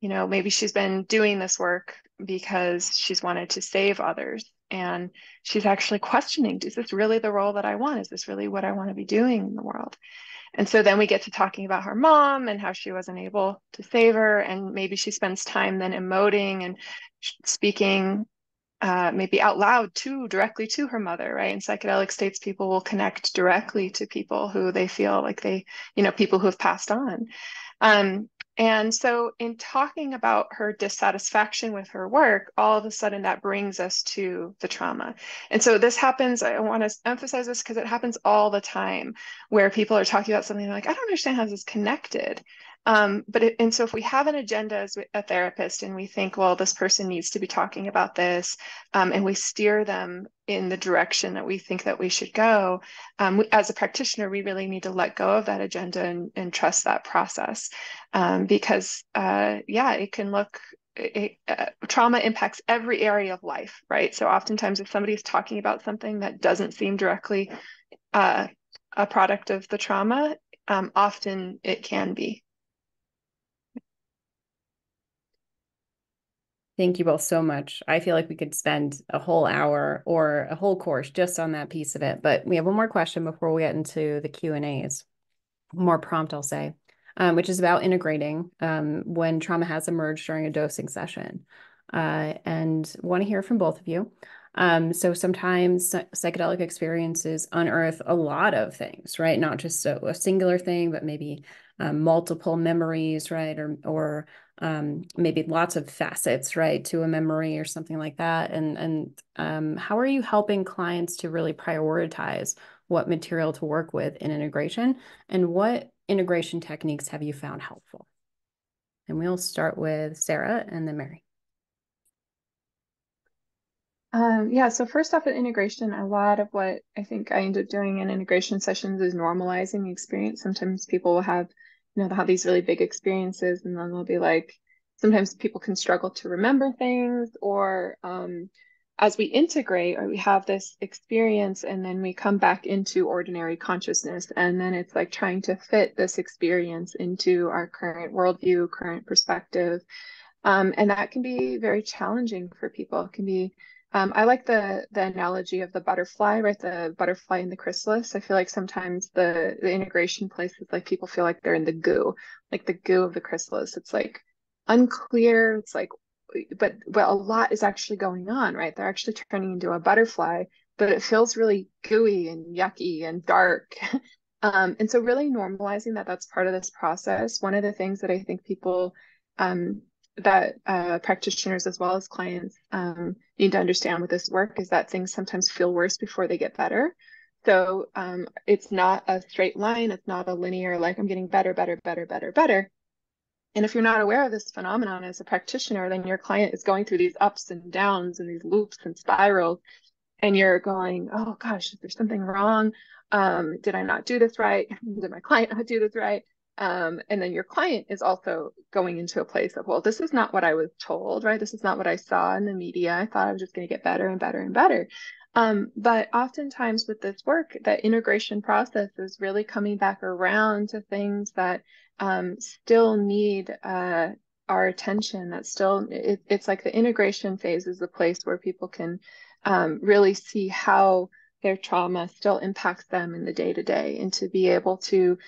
Speaker 4: maybe she's been doing this work because she's wanted to save others. And she's actually questioning, is this really the role that I want? Is this really what I want to be doing in the world? And so then we get to talking about her mom and how she wasn't able to save her. And maybe she spends time then emoting and speaking maybe out loud directly to her mother, right? In psychedelic states, people will connect directly to people who they feel like people who have passed on. And so in talking about her dissatisfaction with her work, all of a sudden that brings us to the trauma. And so this happens, I want to emphasize this because it happens all the time, where people are talking about something like, I don't understand how this is connected. And so if we have an agenda as a therapist and we think, well, this person needs to be talking about this, and we steer them in the direction that we think that we should go, as a practitioner, we really need to let go of that agenda and trust that process, because it can look, trauma impacts every area of life, right? So oftentimes if somebody's talking about something that doesn't seem directly a product of the trauma, often it can be.
Speaker 2: Thank you both so much. I feel like we could spend a whole hour or a whole course just on that piece of it. But we have one more question before we get into the Q&As. More prompt, I'll say, which is about integrating when trauma has emerged during a dosing session. And want to hear from both of you. So sometimes psychedelic experiences unearth a lot of things, right? Not just a singular thing, but maybe multiple memories, right? Or maybe lots of facets, right, to a memory or something like that. And how are you helping clients to really prioritize what material to work with in integration? And what integration techniques have you found helpful? And we'll start with Sarah and then Mary.
Speaker 4: Yeah, so first off, at integration, a lot of what I think I end up doing in integration sessions is normalizing the experience. Sometimes people will have, they'll have these really big experiences, and then they'll be like, sometimes people can struggle to remember things, or as we integrate, or we have this experience, and then we come back into ordinary consciousness, and then it's like trying to fit this experience into our current worldview, current perspective. And that can be very challenging for people. It can be, I like the analogy of the butterfly, right? The butterfly in the chrysalis. I feel like sometimes the integration places, like people feel like they're in the goo, like the goo of the chrysalis. It's like unclear. It's like, but a lot is actually going on, right? They're actually turning into a butterfly, but it feels really gooey and yucky and dark. And so really normalizing that that's part of this process. One of the things that I think people um, that practitioners as well as clients need to understand with this work is that things sometimes feel worse before they get better. So it's not a straight line. It's not a linear, like I'm getting better, better, better, better, better. And if you're not aware of this phenomenon as a practitioner, then your client is going through these ups and downs and these loops and spirals, and you're going, oh gosh, is there something wrong? Did I not do this right? Did my client not do this right? And then your client is also going into a place of, well, this is not what I was told, right? This is not what I saw in the media. I thought I was just going to get better and better and better. But oftentimes with this work, that integration process is really coming back around to things that still need our attention. That still, it's like the integration phase is the place where people can really see how their trauma still impacts them in the day to day, and to be able to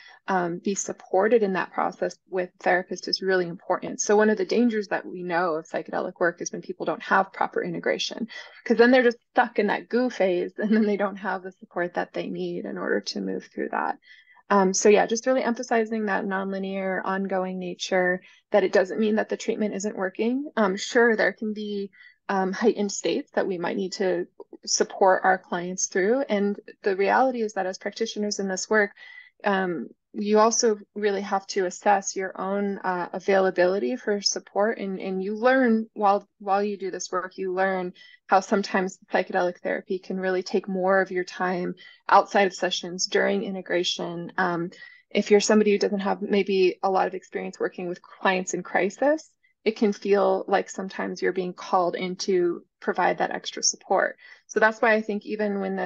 Speaker 4: be supported in that process with therapists is really important. So one of the dangers that we know of psychedelic work is when people don't have proper integration, because then they're just stuck in that goo phase, and then they don't have the support that they need in order to move through that. So yeah, just really emphasizing that nonlinear, ongoing nature, that it doesn't mean that the treatment isn't working. Sure, there can be heightened states that we might need to support our clients through. And the reality is that as practitioners in this work, you also really have to assess your own availability for support, and you learn while you do this work, you learn how sometimes psychedelic therapy can really take more of your time outside of sessions during integration. If you're somebody who doesn't have maybe a lot of experience working with clients in crisis, it can feel like sometimes you're being called in to provide that extra support. So that's why I think even when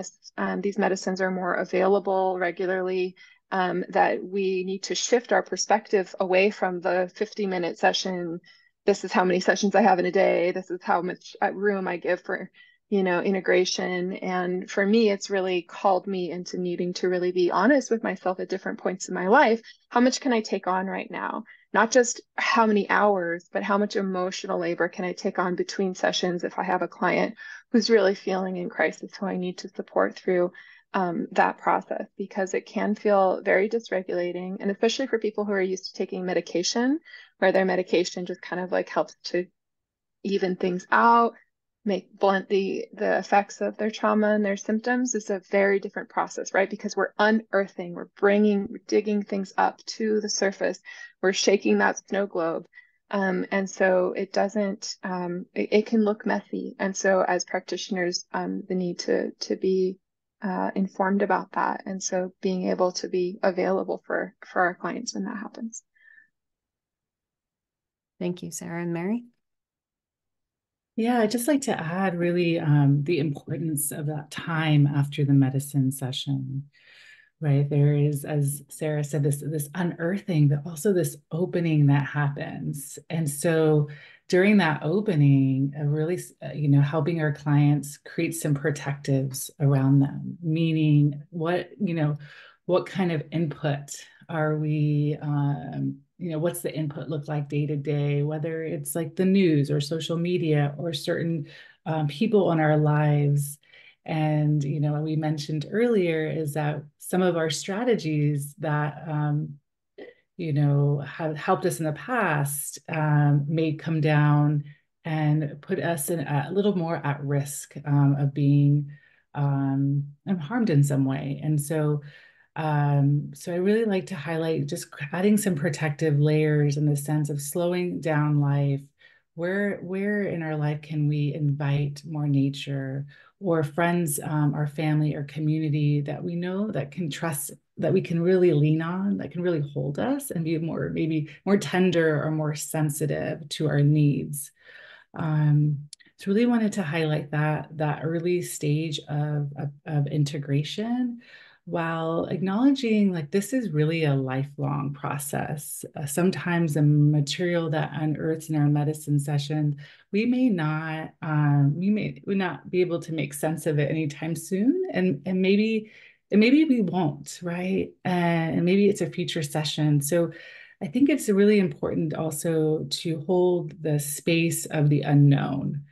Speaker 4: these medicines are more available regularly, that we need to shift our perspective away from the 50-minute session. This is how many sessions I have in a day. This is how much room I give for, integration. And for me, it's really called me into needing to really be honest with myself at different points in my life. How much can I take on right now? Not just how many hours, but how much emotional labor can I take on between sessions if I have a client who's really feeling in crisis, who I need to support through that process, because it can feel very dysregulating. And especially for people who are used to taking medication, where their medication just kind of like helps to even things out, blunt the effects of their trauma and their symptoms, is a very different process, right? Because we're unearthing, we're digging things up to the surface, we're shaking that snow globe. And so it doesn't, it can look messy. And so as practitioners, the need to be informed about that. And so being able to be available for our clients when that happens.
Speaker 2: Thank you, Sarah and Mary.
Speaker 3: Yeah, I'd just like to add really the importance of that time after the medicine session, right? There is, as Sarah said, this unearthing, but also this opening that happens. And so during that opening, really, helping our clients create some protectives around them, meaning what kind of input are we, what's the input look like day to day, whether it's like the news or social media or certain people in our lives. And, we mentioned earlier is that some of our strategies that, have helped us in the past may come down and put us in a little more at risk of being harmed in some way. And so I really like to highlight just adding some protective layers in the sense of slowing down life, where in our life can we invite more nature, or friends, our family or community that we know that can trust, that we can really lean on, that can really hold us and be more, maybe more tender or more sensitive to our needs. So really wanted to highlight that early stage of integration, while acknowledging like this is really a lifelong process. Sometimes the material that unearths in our medicine session, we may not be able to make sense of it anytime soon, and maybe we won't, right? And maybe it's a future session. So I think it's really important also to hold the space of the unknown,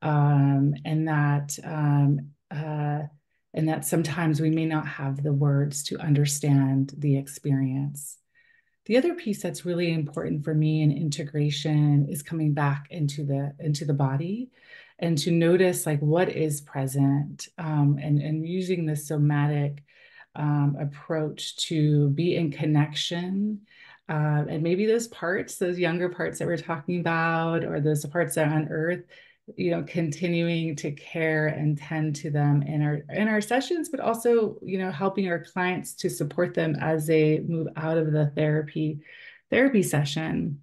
Speaker 3: um, and that um, uh, and that sometimes we may not have the words to understand the experience. The other piece that's really important for me in integration is coming back into the body, and to notice like what is present, and using the somatic approach to be in connection. And maybe those parts, those younger parts that we're talking about, or those parts that are on earth, continuing to care and tend to them in our sessions, but also, helping our clients to support them as they move out of the therapy session.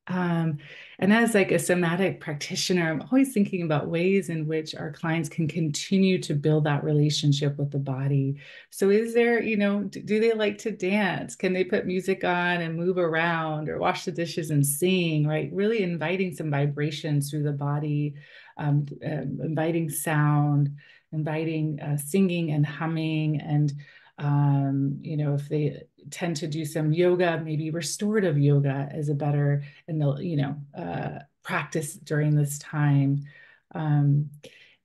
Speaker 3: And as like a somatic practitioner, I'm always thinking about ways in which our clients can continue to build that relationship with the body. So is there, do they like to dance? Can they put music on and move around, or wash the dishes and sing, right? Really inviting some vibrations through the body, inviting sound, inviting singing and humming, and if they tend to do some yoga, maybe restorative yoga is a better practice during this time. And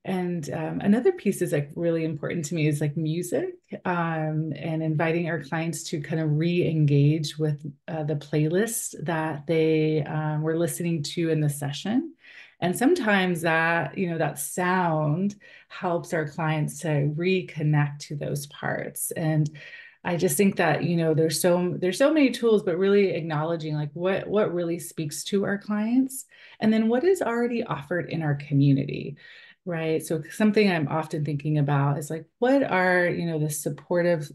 Speaker 3: another piece is like really important to me is like music, and inviting our clients to kind of re-engage with the playlist that they were listening to in the session. And sometimes that sound helps our clients to reconnect to those parts. And I just think that, there's so many tools, but really acknowledging like what really speaks to our clients, and then what is already offered in our community, right? So something I'm often thinking about is like, what are, the supportive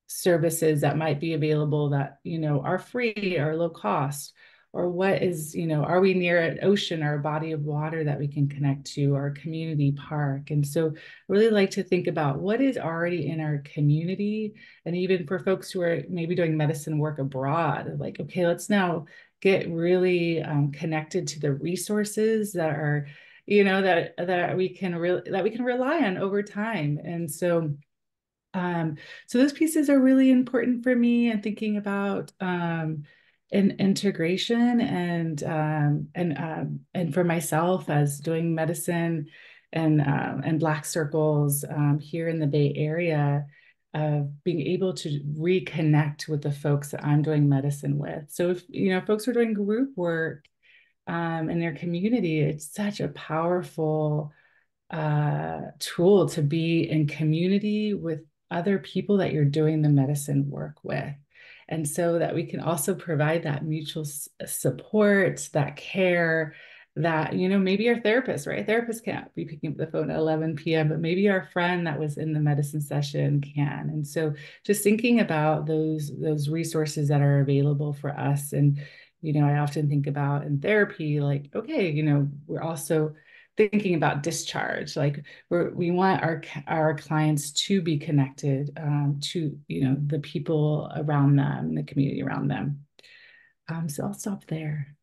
Speaker 3: services that might be available that, are free or low cost, or what is, are we near an ocean or a body of water that we can connect to, or a community park? And so I really like to think about what is already in our community. And even for folks who are maybe doing medicine work abroad, like, okay, let's now get really connected to the resources that are, that we can rely on over time. And so those pieces are really important for me, and thinking about in integration, and for myself as doing medicine and Black circles here in the Bay Area, of being able to reconnect with the folks that I'm doing medicine with. So if folks are doing group work in their community, it's such a powerful tool to be in community with other people that you're doing the medicine work with. And so that we can also provide that mutual support, that care, that, maybe our therapist, right? A therapist can't be picking up the phone at 11 p.m., but maybe our friend that was in the medicine session can. And so just thinking about those resources that are available for us. And, I often think about in therapy, like, okay, we're also thinking about discharge, like we want our clients to be connected to the people around them, the community around them. So I'll stop there.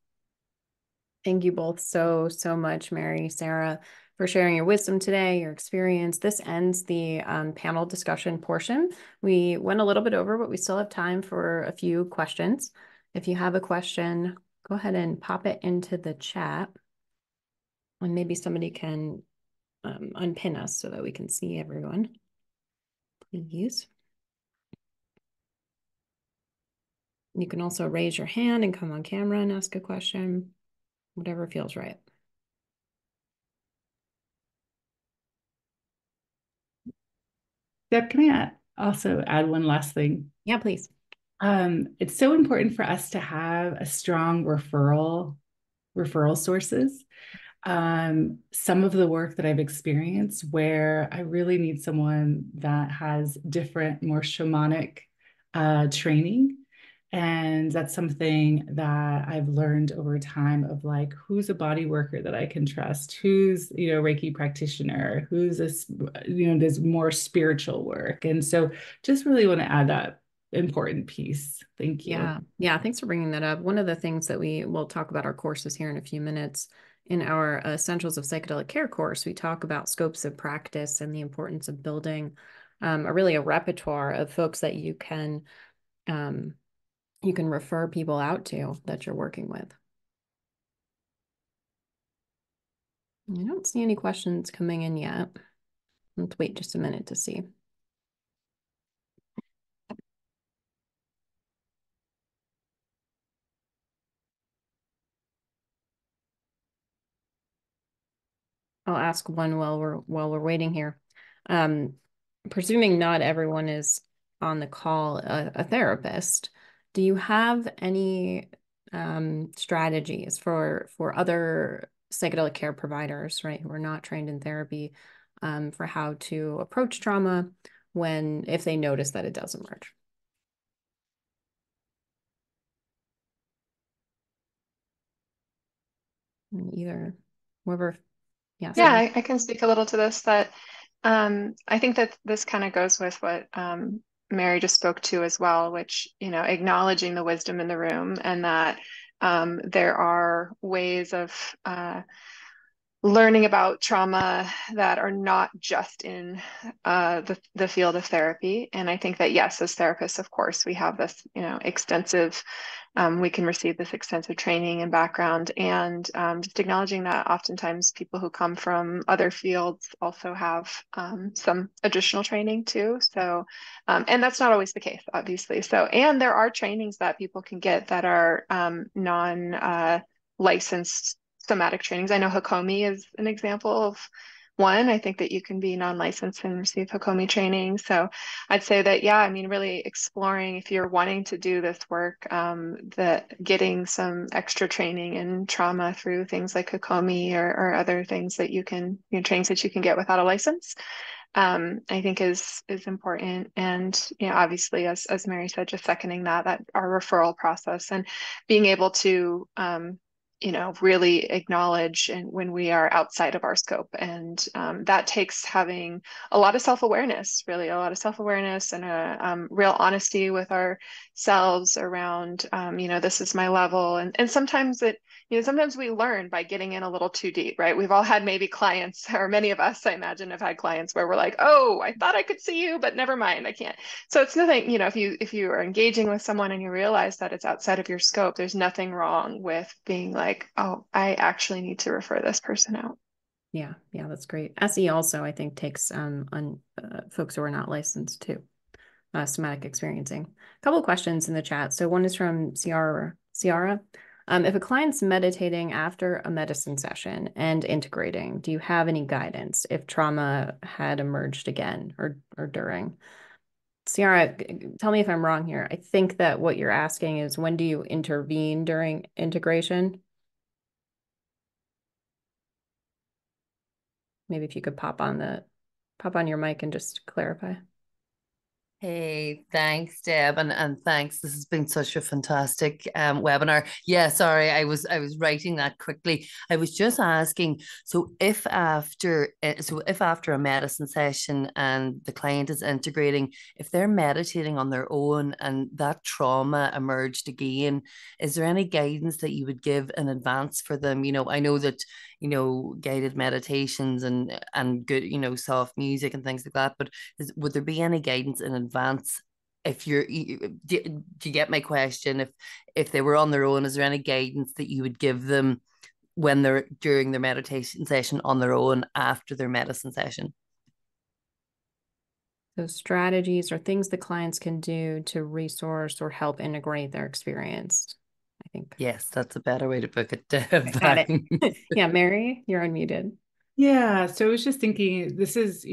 Speaker 2: Thank you both so much, Mary, Sarah, for sharing your wisdom today, your experience. This ends the panel discussion portion. We went a little bit over, but we still have time for a few questions. If you have a question, go ahead and pop it into the chat. And maybe somebody can unpin us so that we can see everyone. Please. You can also raise your hand and come on camera and ask a question, whatever feels right.
Speaker 3: Deb, can I also add one last thing?
Speaker 2: Yeah, please.
Speaker 3: It's so important for us to have a strong referral referral sources. Some of the work that I've experienced where I really need someone that has different, more shamanic training. And that's something that I've learned over time of like, who's a body worker that I can trust? Who's, Reiki practitioner? Who's this, does more spiritual work? And so just really want to add that important piece. Thank you.
Speaker 2: Yeah. Thanks for bringing that up. One of the things that we will talk about our courses here in a few minutes. In our Essentials of Psychedelic Care course, we talk about scopes of practice and the importance of building a repertoire of folks that you can refer people out to that you're working with. I don't see any questions coming in yet. Let's wait just a minute to see. I'll ask one while we're waiting here. Presuming not everyone is on the call a therapist, do you have any strategies for other psychedelic care providers, right, who are not trained in therapy, for how to approach trauma if they notice that it does emerge? Either whoever.
Speaker 4: Yeah, I can speak a little to this, that I think that this kind of goes with what Mary just spoke to as well, which, acknowledging the wisdom in the room, and that there are ways of learning about trauma that are not just in the field of therapy. And I think that, yes, as therapists, of course, we have this, extensive, we can receive this extensive training and background, and just acknowledging that oftentimes people who come from other fields also have some additional training too. So, and that's not always the case, obviously. So, and there are trainings that people can get that are non-licensed somatic trainings. I know Hakomi is an example of one. I think that you can be non-licensed and receive Hakomi training. So I'd say that, yeah, I mean, really exploring, if you're wanting to do this work, that getting some extra training in trauma through things like Hakomi or other things that you can, trainings that you can get without a license, I think is important. And, obviously, as Mary said, just seconding that our referral process and being able to, really acknowledge and when we are outside of our scope. And that takes having a lot of self-awareness, really a lot of self-awareness, and a real honesty with ourselves around, this is my level. And sometimes sometimes we learn by getting in a little too deep, right? We've all had maybe clients, or many of us, I imagine, have had clients where we're like, oh, I thought I could see you, but never mind, I can't. So it's nothing, if you are engaging with someone and you realize that it's outside of your scope, there's nothing wrong with being like, oh, I actually need to refer this person out.
Speaker 2: Yeah, that's great. SE also, I think, takes on folks who are not licensed too. Somatic experiencing. A couple of questions in the chat. So one is from Ciara. If a client's meditating after a medicine session and integrating, do you have any guidance if trauma had emerged again or during? Ciara, tell me if I'm wrong here. I think that what you're asking is, when do you intervene during integration? Maybe if you could pop on your mic and just clarify.
Speaker 5: Hey, thanks, Deb, and thanks. This has been such a fantastic webinar. Yeah, sorry, I was writing that quickly. I was just asking, so if after a medicine session and the client is integrating, if they're meditating on their own and that trauma emerged again, is there any guidance that you would give in advance for them? I know that guided meditations and good soft music and things like that, but would there be any guidance in advance? If do you get my question? If they were on their own, is there any guidance that you would give them when they're during their meditation session on their own after their medicine session?
Speaker 2: So strategies or things the clients can do to resource or help integrate their experience, I think.
Speaker 5: Yes, that's a better way to book it.
Speaker 2: Got it. Yeah, Mary, you're unmuted.
Speaker 3: Yeah, so I was just thinking, this is,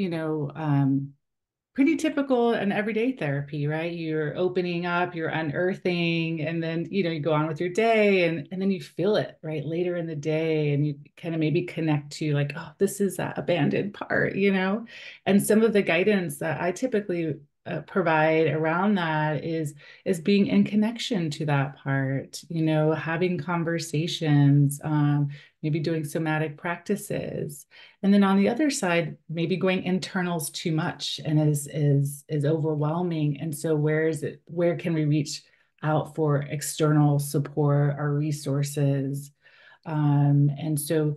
Speaker 3: pretty typical and everyday therapy, right? You're opening up, you're unearthing, and then, you go on with your day, and then you feel it right later in the day, and you kind of maybe connect to like, oh, this is that abandoned part, and some of the guidance that I typically provide around that is being in connection to that part, having conversations, maybe doing somatic practices. And then on the other side, maybe going internals too much and is overwhelming. And so where can we reach out for external support or resources? And so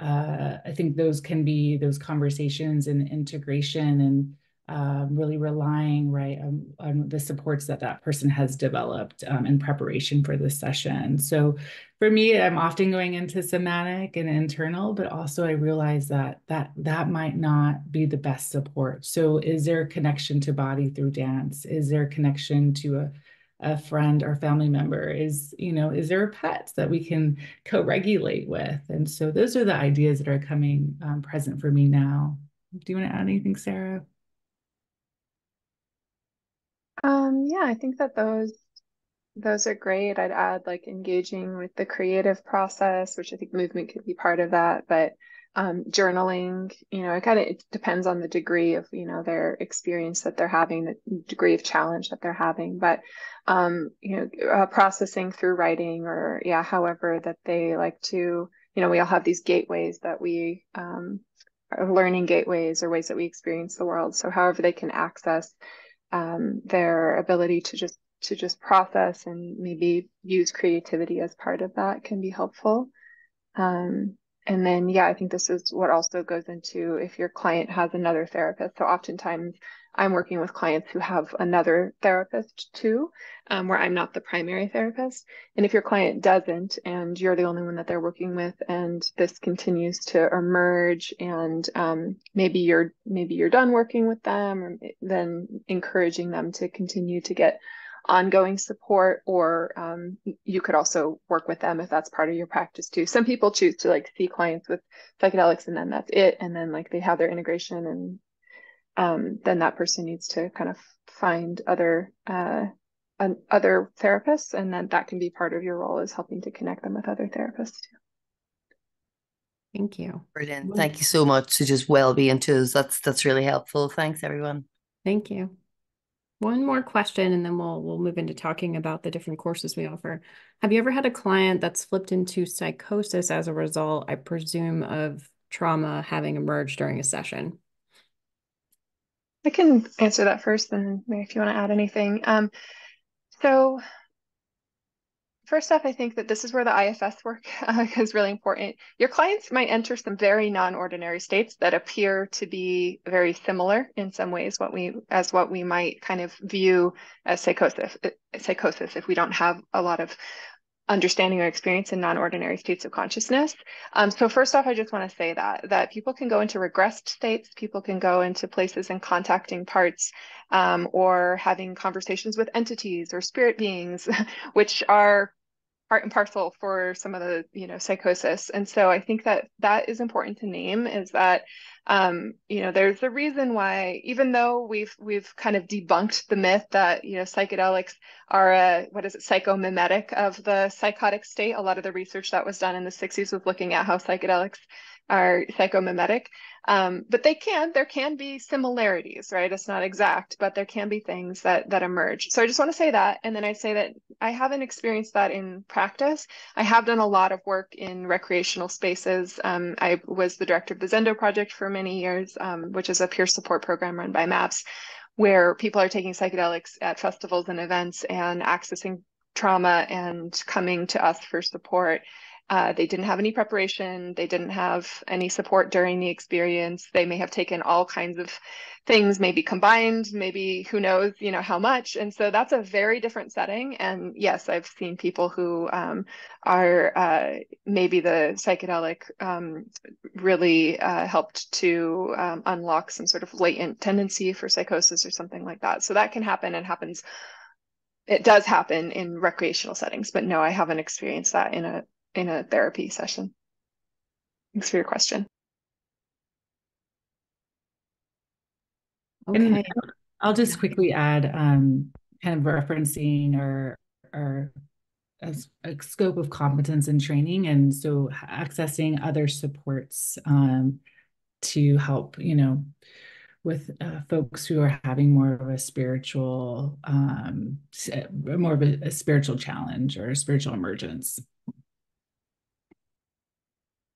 Speaker 3: I think those can be those conversations and integration, and really relying on the supports that person has developed in preparation for this session. So for me, I'm often going into somatic and internal, but also I realize that might not be the best support. So is there a connection to body through dance? Is there a connection to a friend or family member? Is there a pet that we can co-regulate with? And so those are the ideas that are coming present for me now. Do you want to add anything, Sarah?
Speaker 4: Yeah, I think that those are great. I'd add like engaging with the creative process, which I think movement could be part of that, but journaling, it depends on the degree of, their experience that they're having, the degree of challenge that they're having, but processing through writing, or however that they like to, we all have these gateways that we are learning gateways, or ways that we experience the world. So however they can access their ability to just process and maybe use creativity as part of that can be helpful. And then, I think this is what also goes into if your client has another therapist. So oftentimes I'm working with clients who have another therapist too, where I'm not the primary therapist. And if your client doesn't, and you're the only one that they're working with, and this continues to emerge, and maybe you're done working with them, or then encouraging them to continue to get ongoing support, or you could also work with them if that's part of your practice too. Some people choose to like see clients with psychedelics and then that's it, and then like they have their integration, and then that person needs to kind of find other therapists, and then that can be part of your role, is helping to connect them with other therapists too.
Speaker 2: Thank you.
Speaker 5: Brilliant. Thank you so much to just well-being too. That's really helpful. Thanks, everyone.
Speaker 2: Thank you. One more question, and then we'll move into talking about the different courses we offer. Have you ever had a client that's flipped into psychosis as a result, I presume, of trauma having emerged during a session?
Speaker 4: I can answer that first, and if you want to add anything. So first off, I think that this is where the IFS work is really important. Your clients might enter some very non-ordinary states that appear to be very similar in some ways, what we might kind of view as psychosis if we don't have a lot of understanding or experience in non-ordinary states of consciousness. So first off, I just want to say that people can go into regressed states, people can go into places and contacting parts, or having conversations with entities or spirit beings, which are part and parcel for some of the psychosis. And so I think that is important to name, is that there's a reason why, even though we've kind of debunked the myth that psychedelics are psychomimetic of the psychotic state. A lot of the research that was done in the 60s was looking at how psychedelics are psychomimetic, but there can be similarities, right? It's not exact, but there can be things that emerge. So I just want to say that, and then I say that I haven't experienced that in practice. I have done a lot of work in recreational spaces. I was the director of the Zendo Project for many years, which is a peer support program run by MAPS, where people are taking psychedelics at festivals and events and accessing trauma and coming to us for support. They didn't have any preparation. They didn't have any support during the experience. They may have taken all kinds of things, maybe combined, maybe who knows, how much. And so that's a very different setting. And yes, I've seen people who are maybe the psychedelic really helped to unlock some sort of latent tendency for psychosis or something like that. So that can happen, and happens. It does happen in recreational settings, but no, I haven't experienced that in a therapy session. Thanks for your question.
Speaker 2: Okay.
Speaker 3: And I'll just quickly add, kind of referencing or a scope of competence and training, and so accessing other supports to help, with folks who are having more of a spiritual, a spiritual challenge or a spiritual emergence.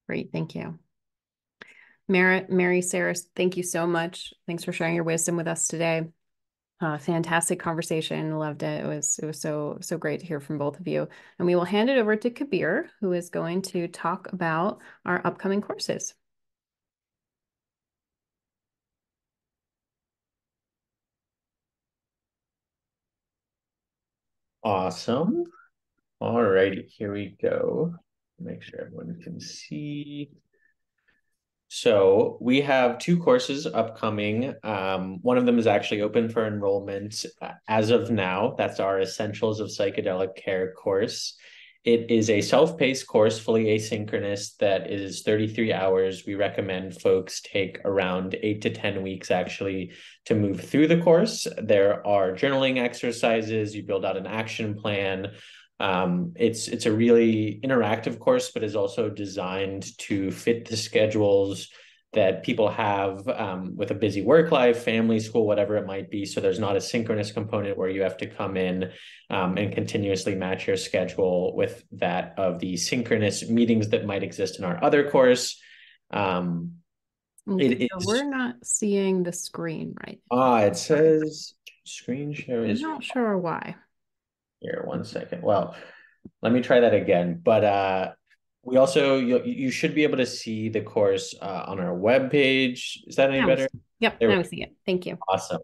Speaker 2: Great, thank you. Mary, Sarah, thank you so much. Thanks for sharing your wisdom with us today. Fantastic conversation. Loved it. It was so great to hear from both of you. And we will hand it over to Kabir, who is going to talk about our upcoming courses.
Speaker 1: Awesome. All righty, here we go. Make sure everyone can see. So we have 2 courses upcoming. One of them is actually open for enrollment as of now. That's our Essentials of Psychedelic Care course. It is a self-paced course, fully asynchronous, that is 33 hours. We recommend folks take around 8 to 10 weeks actually to move through the course. There are journaling exercises. You build out an action plan. It's a really interactive course, but is also designed to fit the schedules that people have with a busy work life, family, school, whatever it might be. So there's not a synchronous component where you have to come in and continuously match your schedule with that of the synchronous meetings that might exist in our other course.
Speaker 2: Okay, so we're not seeing the screen right.
Speaker 1: It says screen share is...
Speaker 2: I'm not sure why.
Speaker 1: Here, 1 second. Well, let me try that again. But we also, you should be able to see the course on our webpage. Is that any better?
Speaker 2: Yep, now we see it. Thank you.
Speaker 1: Awesome.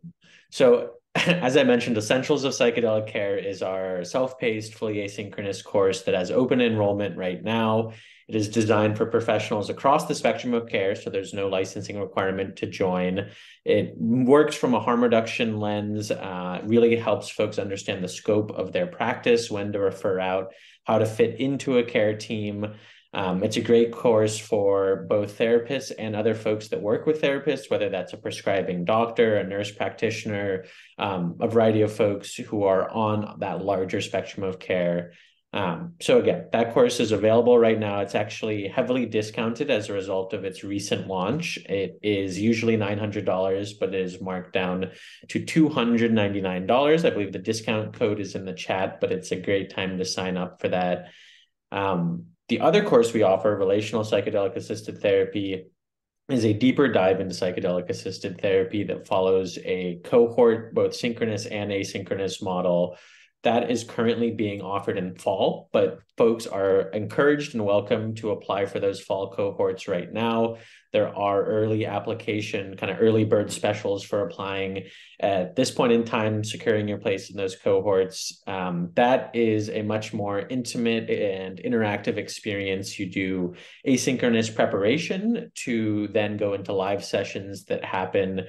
Speaker 1: So as I mentioned, Essentials of Psychedelic Care is our self-paced, fully asynchronous course that has open enrollment right now. It is designed for professionals across the spectrum of care, so there's no licensing requirement to join. It works from a harm reduction lens, really helps folks understand the scope of their practice, when to refer out, how to fit into a care team. It's a great course for both therapists and other folks that work with therapists, whether that's a prescribing doctor, a nurse practitioner, a variety of folks who are on that larger spectrum of care. So again, that course is available right now. It's actually heavily discounted as a result of its recent launch. It is usually $900, but it is marked down to $299. I believe the discount code is in the chat, but it's a great time to sign up for that. The other course we offer, Relational Psychedelic Assisted Therapy, is a deeper dive into psychedelic assisted therapy that follows a cohort, both synchronous and asynchronous model. That is currently being offered in fall, but folks are encouraged and welcome to apply for those fall cohorts right now. There are early application, kind of early bird specials for applying at this point in time, securing your place in those cohorts. That is a much more intimate and interactive experience. You do asynchronous preparation to then go into live sessions that happen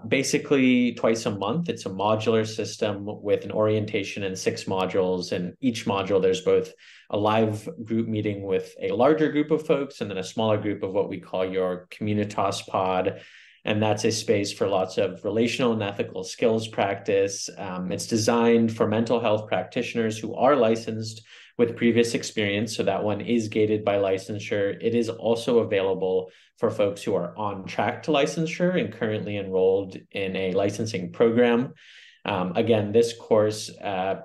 Speaker 1: basically twice a month. It's a modular system with an orientation and 6 modules. And each module, there's both a live group meeting with a larger group of folks and then a smaller group of what we call your communitas pod. And that's a space for lots of relational and ethical skills practice. It's designed for mental health practitioners who are licensed with previous experience. So that one is gated by licensure. It is also available for folks who are on track to licensure and currently enrolled in a licensing program. Again, this course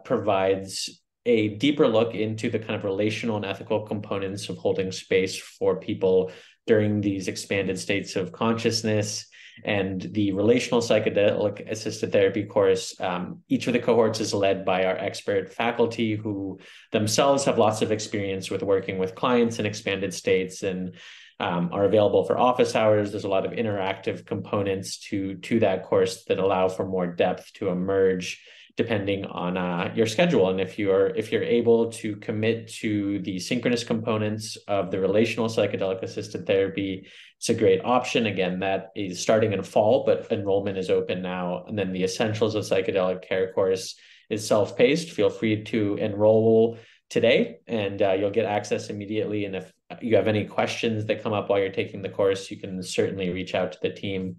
Speaker 1: provides a deeper look into the kind of relational and ethical components of holding space for people during these expanded states of consciousness. And the Relational Psychedelic Assisted Therapy course, each of the cohorts is led by our expert faculty who themselves have lots of experience with working with clients in expanded states and are available for office hours. There's a lot of interactive components to that course that allow for more depth to emerge depending on your schedule. And if you're able to commit to the synchronous components of the Relational Psychedelic Assisted Therapy, it's a great option. Again, that is starting in fall, but enrollment is open now. And then the Essentials of Psychedelic Care course is self-paced. Feel free to enroll today and you'll get access immediately. And if you have any questions that come up while you're taking the course, you can certainly reach out to the team.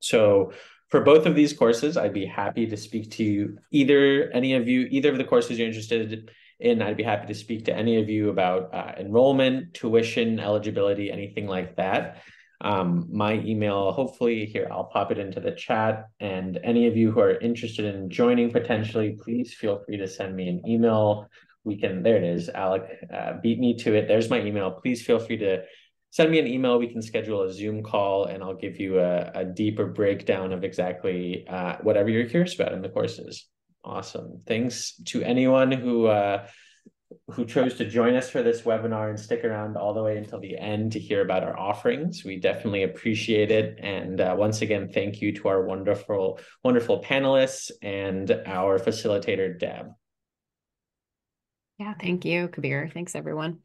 Speaker 1: So For both of these courses, I'd be happy to speak to you, either of the courses you're interested in. I'd be happy to speak to any of you about enrollment, tuition, eligibility, anything like that. My email, hopefully here, I'll pop it into the chat. And any of you who are interested in joining potentially, please feel free to send me an email. There it is, Alec, beat me to it. There's my email. Please feel free to send me an email. We can schedule a Zoom call and I'll give you a deeper breakdown of exactly whatever you're curious about in the courses. Awesome. Thanks to anyone who chose to join us for this webinar and stick around all the way until the end to hear about our offerings. We definitely appreciate it. And once again, thank you to our wonderful, wonderful panelists and our facilitator, Deb.
Speaker 2: Yeah, thank you, Kabir. Thanks, everyone.